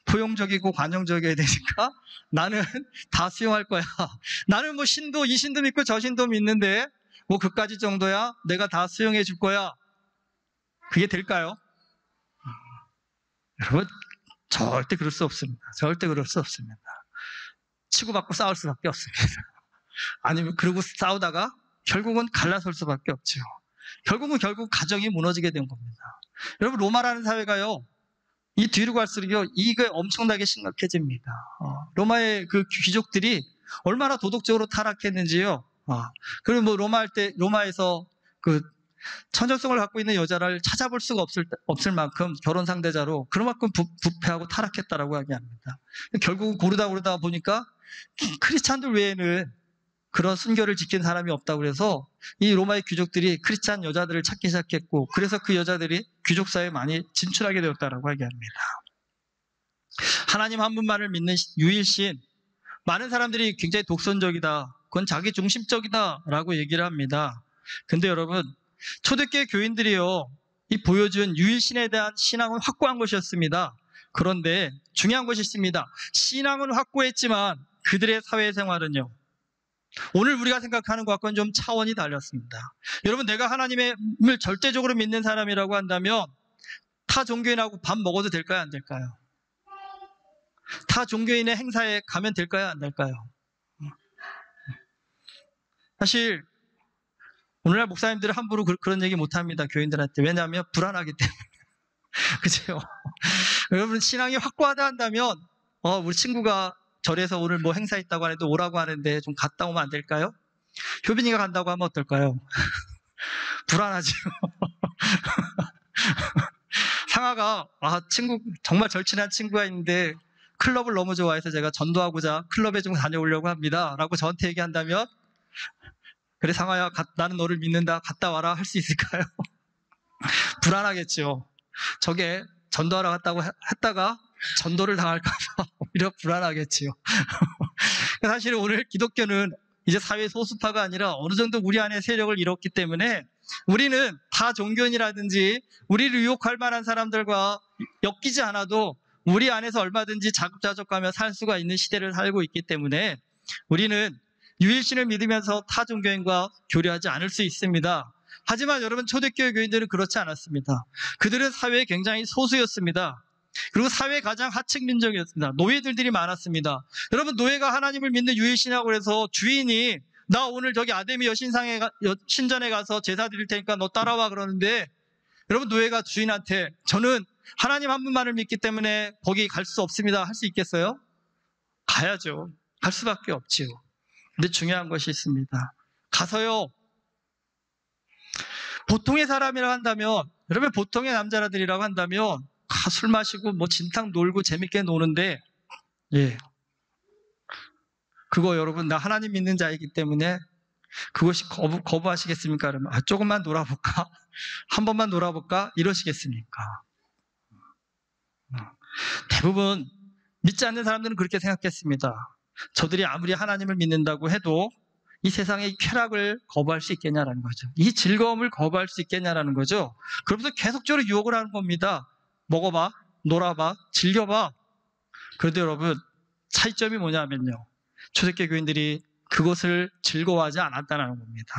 포용적이고 관용적이어야 되니까 나는 다 수용할 거야. 나는 뭐 신도, 이 신도 믿고 저 신도 믿는데 뭐 그까지 정도야 내가 다 수용해 줄 거야. 그게 될까요? 여러분, 절대 그럴 수 없습니다. 절대 그럴 수 없습니다. 치고받고 싸울 수밖에 없습니다. 아니면 그러고 싸우다가 결국은 갈라설 수밖에 없죠. 결국 가정이 무너지게 된 겁니다. 여러분, 로마라는 사회가요, 이 뒤로 갈수록요, 이게 엄청나게 심각해집니다. 로마의 그 귀족들이 얼마나 도덕적으로 타락했는지요. 그리고 뭐 로마에서 그 천연성을 갖고 있는 여자를 찾아볼 수가 없을 만큼 결혼 상대자로 그만큼 부패하고 타락했다라고 이야기합니다. 결국은 고르다 보니까 크리스찬들 외에는 그런 순결을 지킨 사람이 없다고 그래서 이 로마의 귀족들이 크리스찬 여자들을 찾기 시작했고, 그래서 그 여자들이 귀족 사회에 많이 진출하게 되었다라고 이야기합니다. 하나님 한 분만을 믿는 유일신, 많은 사람들이 굉장히 독선적이다, 그건 자기 중심적이다라고 얘기를 합니다. 근데 여러분, 초대교회 교인들이요, 이 보여준 유일신에 대한 신앙은 확고한 것이었습니다. 그런데 중요한 것이 있습니다. 신앙은 확고했지만 그들의 사회생활은요, 오늘 우리가 생각하는 것과는 좀 차원이 달랐습니다. 여러분, 내가 하나님을 절대적으로 믿는 사람이라고 한다면 타 종교인하고 밥 먹어도 될까요? 안 될까요? 타 종교인의 행사에 가면 될까요? 안 될까요? 사실 오늘날 목사님들은 함부로 그런 얘기 못합니다. 교인들한테. 왜냐하면 불안하기 때문에. 그죠? 여러분, 신앙이 확고하다 한다면 우리 친구가 절에서 오늘 뭐 행사 있다고 하는데 오라고 하는데 좀 갔다 오면 안 될까요? 효빈이가 간다고 하면 어떨까요? 불안하죠. 상아가 친구, 정말 절친한 친구가 있는데 클럽을 너무 좋아해서 제가 전도하고자 클럽에 좀 다녀오려고 합니다 라고 저한테 얘기한다면, 그래 상아야, 나는 너를 믿는다, 갔다 와라 할 수 있을까요? 불안하겠죠. 저게 전도하러 갔다고 했다가 전도를 당할까 봐 오히려 불안하겠지요. 사실 오늘 기독교는 이제 사회 소수파가 아니라 어느 정도 우리 안에 세력을 잃었기 때문에 우리는 다 종교인이라든지 우리를 유혹할 만한 사람들과 엮이지 않아도 우리 안에서 얼마든지 자급자족하며 살 수가 있는 시대를 살고 있기 때문에 우리는 유일신을 믿으면서 타 종교인과 교류하지 않을 수 있습니다. 하지만 여러분, 초대교회 교인들은 그렇지 않았습니다. 그들은 사회에 굉장히 소수였습니다. 그리고 사회 가장 하층 민족이었습니다. 노예들이 많았습니다. 여러분, 노예가 하나님을 믿는 유일신이라고 해서 주인이 나 오늘 저기 아데미 신전에 가서 제사 드릴 테니까 너 따라와 그러는데, 여러분, 노예가 주인한테 저는 하나님 한 분만을 믿기 때문에 거기 갈 수 없습니다 할 수 있겠어요? 가야죠. 갈 수밖에 없지요. 근데 중요한 것이 있습니다. 가서요, 보통의 사람이라고 한다면, 여러분, 보통의 남자들이라고 한다면 술 마시고 뭐 진탕 놀고 재밌게 노는데, 그거 여러분, 나 하나님 믿는 자이기 때문에 그것이 거부하시겠습니까? 그러면 조금만 놀아볼까? 한 번만 놀아볼까? 이러시겠습니까? 대부분 믿지 않는 사람들은 그렇게 생각했습니다. 저들이 아무리 하나님을 믿는다고 해도 이 세상의 쾌락을 거부할 수 있겠냐라는 거죠. 이 즐거움을 거부할 수 있겠냐라는 거죠. 그러면서 계속적으로 유혹을 하는 겁니다. 먹어봐, 놀아봐, 즐겨봐. 그런데 여러분, 차이점이 뭐냐면요, 초대교회 교인들이 그것을 즐거워하지 않았다는 겁니다.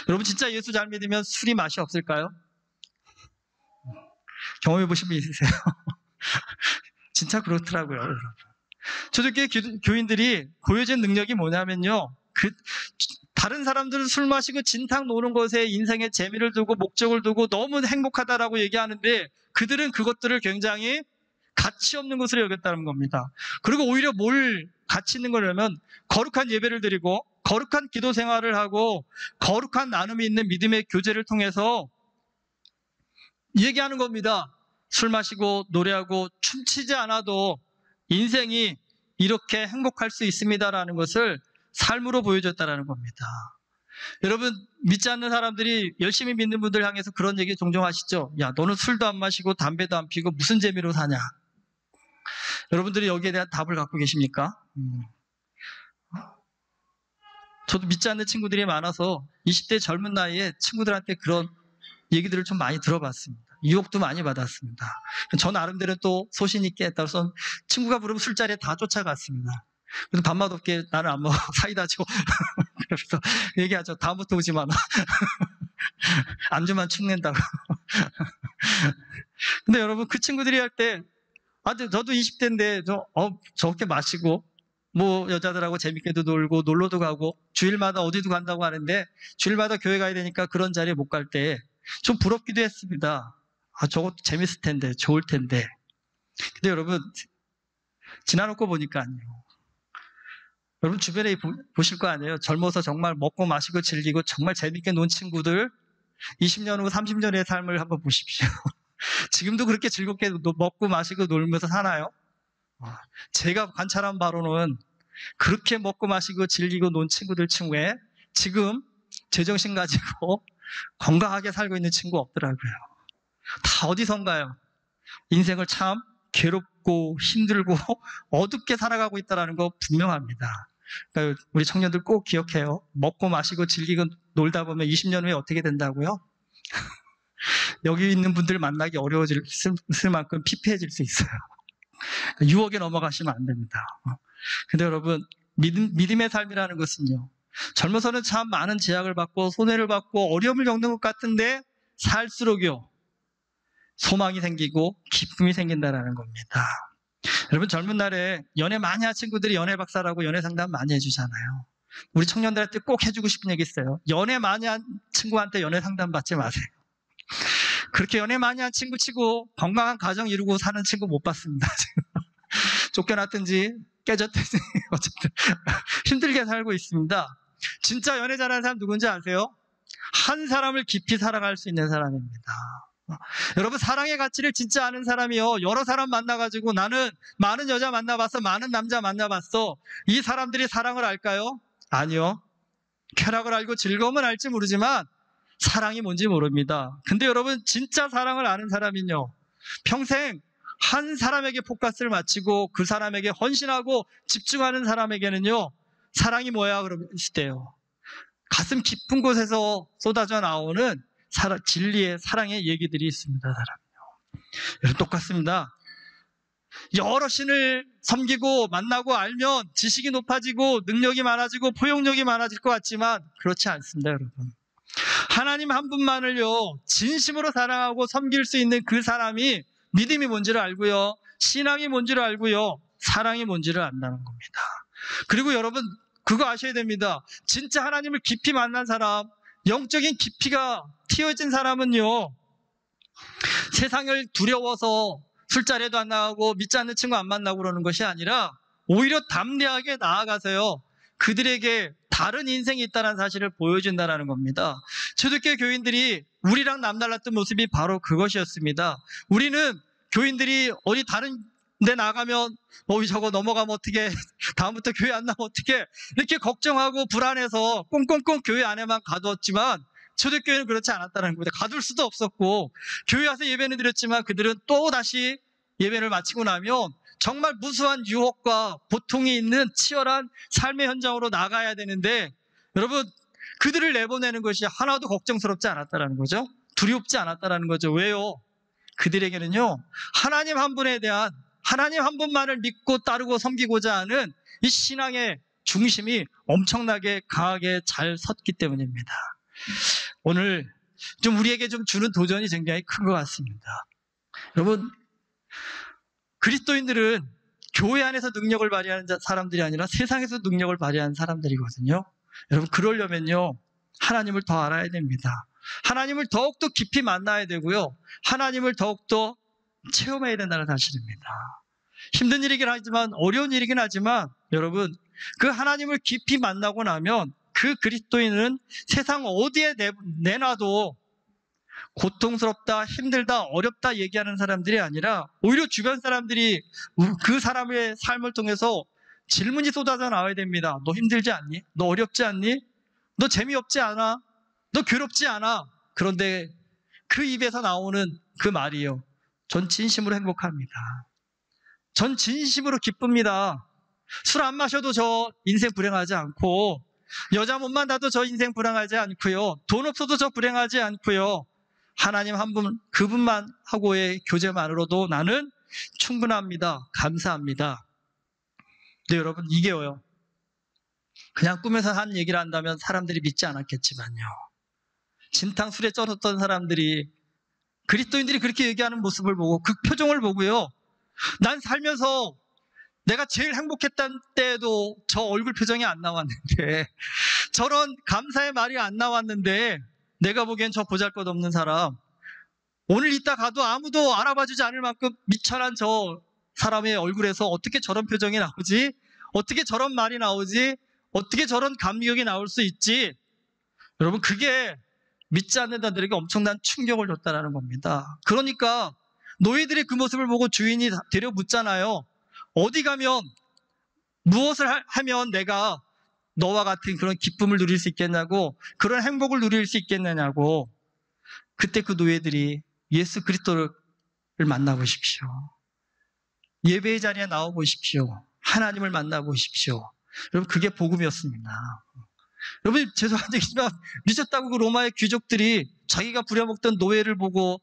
여러분, 진짜 예수 잘 믿으면 술이 맛이 없을까요? 경험해 보신 분 있으세요? 진짜 그렇더라고요, 여러분. 초대교회 교인들이 보여진 능력이 뭐냐면요, 다른 사람들은 술 마시고 진탕 노는 것에 인생의 재미를 두고 목적을 두고 너무 행복하다라고 얘기하는데, 그들은 그것들을 굉장히 가치 없는 것으로 여겼다는 겁니다. 그리고 오히려 뭘 가치 있는 거냐면, 거룩한 예배를 드리고 거룩한 기도 생활을 하고 거룩한 나눔이 있는 믿음의 교제를 통해서 얘기하는 겁니다. 술 마시고 노래하고 춤추지 않아도 인생이 이렇게 행복할 수 있습니다라는 것을 삶으로 보여줬다는 겁니다. 여러분, 믿지 않는 사람들이 열심히 믿는 분들 향해서 그런 얘기 종종 하시죠. 야, 너는 술도 안 마시고 담배도 안 피고 무슨 재미로 사냐? 여러분들이 여기에 대한 답을 갖고 계십니까? 저도 믿지 않는 친구들이 많아서 20대 젊은 나이에 친구들한테 그런 얘기들을 좀 많이 들어봤습니다. 유혹도 많이 받았습니다. 저 나름대로 또 소신 있게 따라서 친구가 부르면 술자리에 다 쫓아갔습니다. 그래서 밤맛 없게 나는 안 먹어. 사이다 줘. 그래서 얘기하죠. 다음부터 오지 마라. 안주만 축낸다고. 근데 여러분, 그 친구들이 할 때, 저도 20대인데, 저렇게 마시고, 뭐, 여자들하고 재밌게도 놀고, 놀러도 가고, 주일마다 어디도 간다고 하는데, 주일마다 교회 가야 되니까 그런 자리에 못 갈 때, 좀 부럽기도 했습니다. 저것도 재밌을 텐데, 좋을 텐데. 근데 여러분, 지나놓고 보니까 아니에요. 여러분 주변에 보실 거 아니에요? 젊어서 정말 먹고 마시고 즐기고 정말 재밌게 논 친구들 20년 후 30년의 삶을 한번 보십시오. 지금도 그렇게 즐겁게 먹고 마시고 놀면서 사나요? 제가 관찰한 바로는 그렇게 먹고 마시고 즐기고 논 친구들 친구에 지금 제정신 가지고 건강하게 살고 있는 친구 없더라고요. 다 어디선가요? 인생을 참 괴롭고 힘들고 어둡게 살아가고 있다는 거 분명합니다. 그러니까 우리 청년들 꼭 기억해요. 먹고 마시고 즐기고 놀다 보면 20년 후에 어떻게 된다고요? 여기 있는 분들 만나기 어려워질 만큼 피폐해질 수 있어요. 유혹에 넘어가시면 안 됩니다. 근데 여러분, 믿음의 삶이라는 것은요, 젊어서는 참 많은 제약을 받고 손해를 받고 어려움을 겪는 것 같은데 살수록요 소망이 생기고 기쁨이 생긴다는 겁니다. 여러분, 젊은 날에 연애 많이 한 친구들이 연애 박사라고 연애 상담 많이 해주잖아요. 우리 청년들한테 꼭 해주고 싶은 얘기 있어요. 연애 많이 한 친구한테 연애 상담 받지 마세요. 그렇게 연애 많이 한 친구 치고 건강한 가정 이루고 사는 친구 못 봤습니다. 쫓겨났든지 깨졌든지 어쨌든 힘들게 살고 있습니다. 진짜 연애 잘하는 사람 누군지 아세요? 한 사람을 깊이 사랑할 수 있는 사람입니다. 여러분, 사랑의 가치를 진짜 아는 사람이요, 여러 사람 만나가지고 나는 많은 여자 만나봤어, 많은 남자 만나봤어, 이 사람들이 사랑을 알까요? 아니요. 쾌락을 알고 즐거움은 알지 모르지만 사랑이 뭔지 모릅니다. 근데 여러분, 진짜 사랑을 아는 사람은요, 평생 한 사람에게 포커스를 맞추고 그 사람에게 헌신하고 집중하는 사람에게는요, 사랑이 뭐야 그러면 때요, 가슴 깊은 곳에서 쏟아져 나오는 진리의 사랑의 얘기들이 있습니다. 사람이요. 똑같습니다. 여러 신을 섬기고 만나고 알면 지식이 높아지고 능력이 많아지고 포용력이 많아질 것 같지만 그렇지 않습니다. 여러분, 하나님 한 분만을요 진심으로 사랑하고 섬길 수 있는 그 사람이 믿음이 뭔지를 알고요, 신앙이 뭔지를 알고요, 사랑이 뭔지를 안다는 겁니다. 그리고 여러분, 그거 아셔야 됩니다. 진짜 하나님을 깊이 만난 사람, 영적인 깊이가 튀어진 사람은요, 세상을 두려워서 술자리에도 안 나가고 믿지 않는 친구 안 만나고 그러는 것이 아니라 오히려 담대하게 나아가서요, 그들에게 다른 인생이 있다는 사실을 보여준다는 겁니다. 초대교회 교인들이 우리랑 남달랐던 모습이 바로 그것이었습니다. 우리는 교인들이 어디 다른 데 나가면 저거 넘어가면 어떻게, 다음부터 교회 안 나면 어떻게, 이렇게 걱정하고 불안해서 꽁꽁꽁 교회 안에만 가두었지만 초대교회는 그렇지 않았다는 겁니다. 가둘 수도 없었고, 교회 와서 예배는 드렸지만 그들은 또 다시 예배를 마치고 나면 정말 무수한 유혹과 고통이 있는 치열한 삶의 현장으로 나가야 되는데, 여러분, 그들을 내보내는 것이 하나도 걱정스럽지 않았다는 거죠. 두렵지 않았다는 거죠. 왜요? 그들에게는요, 하나님 한 분에 대한, 하나님 한 분만을 믿고 따르고 섬기고자 하는 이 신앙의 중심이 엄청나게 강하게 잘 섰기 때문입니다. 오늘 좀 우리에게 좀 주는 도전이 굉장히 큰 것 같습니다. 여러분, 그리스도인들은 교회 안에서 능력을 발휘하는 사람들이 아니라 세상에서 능력을 발휘하는 사람들이거든요. 여러분, 그러려면요, 하나님을 더 알아야 됩니다. 하나님을 더욱더 깊이 만나야 되고요, 하나님을 더욱더 체험해야 된다는 사실입니다. 힘든 일이긴 하지만, 어려운 일이긴 하지만, 여러분, 그 하나님을 깊이 만나고 나면 그 그리스도인은 세상 어디에 내놔도 고통스럽다, 힘들다, 어렵다 얘기하는 사람들이 아니라 오히려 주변 사람들이 그 사람의 삶을 통해서 질문이 쏟아져 나와야 됩니다. 너 힘들지 않니? 너 어렵지 않니? 너 재미없지 않아? 너 괴롭지 않아? 그런데 그 입에서 나오는 그 말이요, 전 진심으로 행복합니다. 전 진심으로 기쁩니다. 술 안 마셔도 저 인생 불행하지 않고, 여자 못 만나도 저 인생 불행하지 않고요. 돈 없어도 저 불행하지 않고요. 하나님 한 분, 그분만 하고의 교제만으로도 나는 충분합니다. 감사합니다. 근데 여러분, 이게요. 그냥 꿈에서 한 얘기를 한다면 사람들이 믿지 않았겠지만요. 진탕술에 쩔었던 사람들이, 그리스도인들이 그렇게 얘기하는 모습을 보고, 그 표정을 보고요. 난 살면서 내가 제일 행복했던 때에도 저 얼굴 표정이 안 나왔는데, 저런 감사의 말이 안 나왔는데, 내가 보기엔 저 보잘것없는 사람, 오늘 이따 가도 아무도 알아봐주지 않을 만큼 미천한 저 사람의 얼굴에서 어떻게 저런 표정이 나오지? 어떻게 저런 말이 나오지? 어떻게 저런 감격이 나올 수 있지? 여러분, 그게 믿지 않는 자들에게 엄청난 충격을 줬다는 겁니다. 그러니까 노예들이 그 모습을 보고 주인이 데려 묻잖아요. 어디 가면, 무엇을 하면 내가 너와 같은 그런 기쁨을 누릴 수 있겠냐고, 그런 행복을 누릴 수 있겠느냐고. 그때 그 노예들이 예수 그리스도를 만나보십시오. 예배의 자리에 나와보십시오. 하나님을 만나보십시오. 여러분, 그게 복음이었습니다. 여러분, 죄송하지만 미쳤다고 그 로마의 귀족들이 자기가 부려먹던 노예를 보고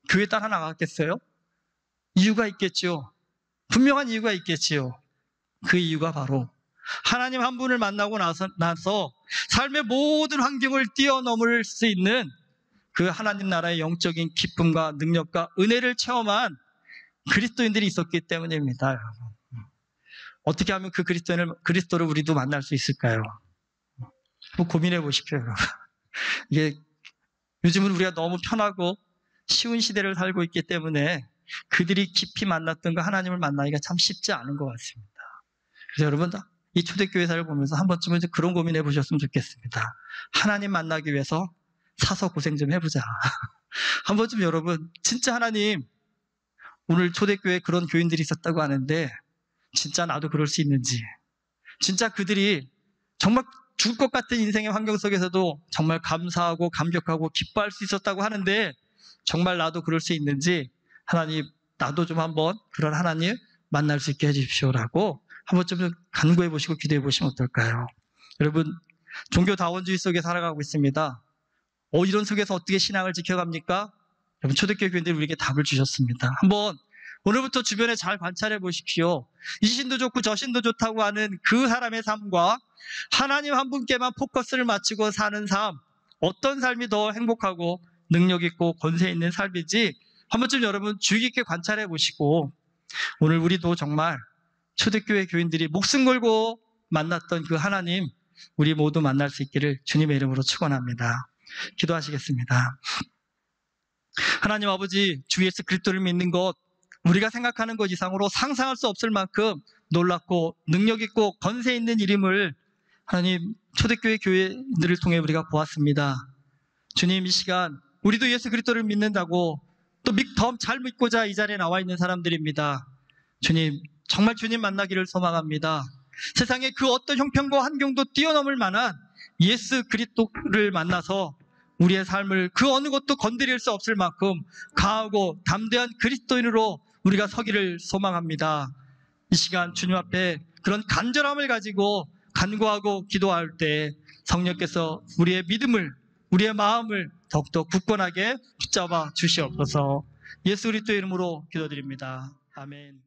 교회 따라 나갔겠어요? 이유가 있겠죠. 분명한 이유가 있겠지요. 그 이유가 바로 하나님 한 분을 만나고 나서 삶의 모든 환경을 뛰어넘을 수 있는 그 하나님 나라의 영적인 기쁨과 능력과 은혜를 체험한 그리스도인들이 있었기 때문입니다. 여러분. 어떻게 하면 그 그리스도를 우리도 만날 수 있을까요? 한번 고민해 보십시오. 여러분. 이게 요즘은 우리가 너무 편하고 쉬운 시대를 살고 있기 때문에 그들이 깊이 만났던 그 하나님을 만나기가 참 쉽지 않은 것 같습니다. 그래서 여러분, 이 초대교회사를 보면서 한 번쯤은 이제 그런 고민해 보셨으면 좋겠습니다. 하나님 만나기 위해서 사서 고생 좀 해보자. 한 번쯤 여러분, 진짜 하나님, 오늘 초대교회에 그런 교인들이 있었다고 하는데 진짜 나도 그럴 수 있는지, 진짜 그들이 정말 죽을 것 같은 인생의 환경 속에서도 정말 감사하고 감격하고 기뻐할 수 있었다고 하는데 정말 나도 그럴 수 있는지, 하나님, 나도 좀 한번 그런 하나님 만날 수 있게 해주십시오라고 한 번쯤 간구해 보시고 기도해 보시면 어떨까요? 여러분, 종교다원주의 속에 살아가고 있습니다. 이런 속에서 어떻게 신앙을 지켜갑니까? 여러분, 초대교회 교인들이 우리에게 답을 주셨습니다. 한번 오늘부터 주변에 잘 관찰해 보십시오. 이 신도 좋고 저 신도 좋다고 하는 그 사람의 삶과 하나님 한 분께만 포커스를 맞추고 사는 삶, 어떤 삶이 더 행복하고 능력 있고 권세 있는 삶인지 한 번쯤 여러분 주의 깊게 관찰해 보시고, 오늘 우리도 정말 초대교회 교인들이 목숨 걸고 만났던 그 하나님, 우리 모두 만날 수 있기를 주님의 이름으로 축원합니다. 기도하시겠습니다. 하나님 아버지, 주 예수 그리스도를 믿는 것, 우리가 생각하는 것 이상으로 상상할 수 없을 만큼 놀랍고 능력 있고 권세 있는 일임을 하나님, 초대교회 교회들을 통해 우리가 보았습니다. 주님, 이 시간 우리도 예수 그리스도를 믿는다고 또 더 잘 믿고자 이 자리에 나와 있는 사람들입니다. 주님, 정말 주님 만나기를 소망합니다. 세상의 그 어떤 형편과 환경도 뛰어넘을 만한 예수 그리스도를 만나서 우리의 삶을 그 어느 것도 건드릴 수 없을 만큼 강하고 담대한 그리스도인으로 우리가 서기를 소망합니다. 이 시간 주님 앞에 그런 간절함을 가지고 간구하고 기도할 때 성령께서 우리의 믿음을, 우리의 마음을 더욱더 굳건하게 붙잡아 주시옵소서. 예수 그리스도의 이름으로 기도드립니다. 아멘.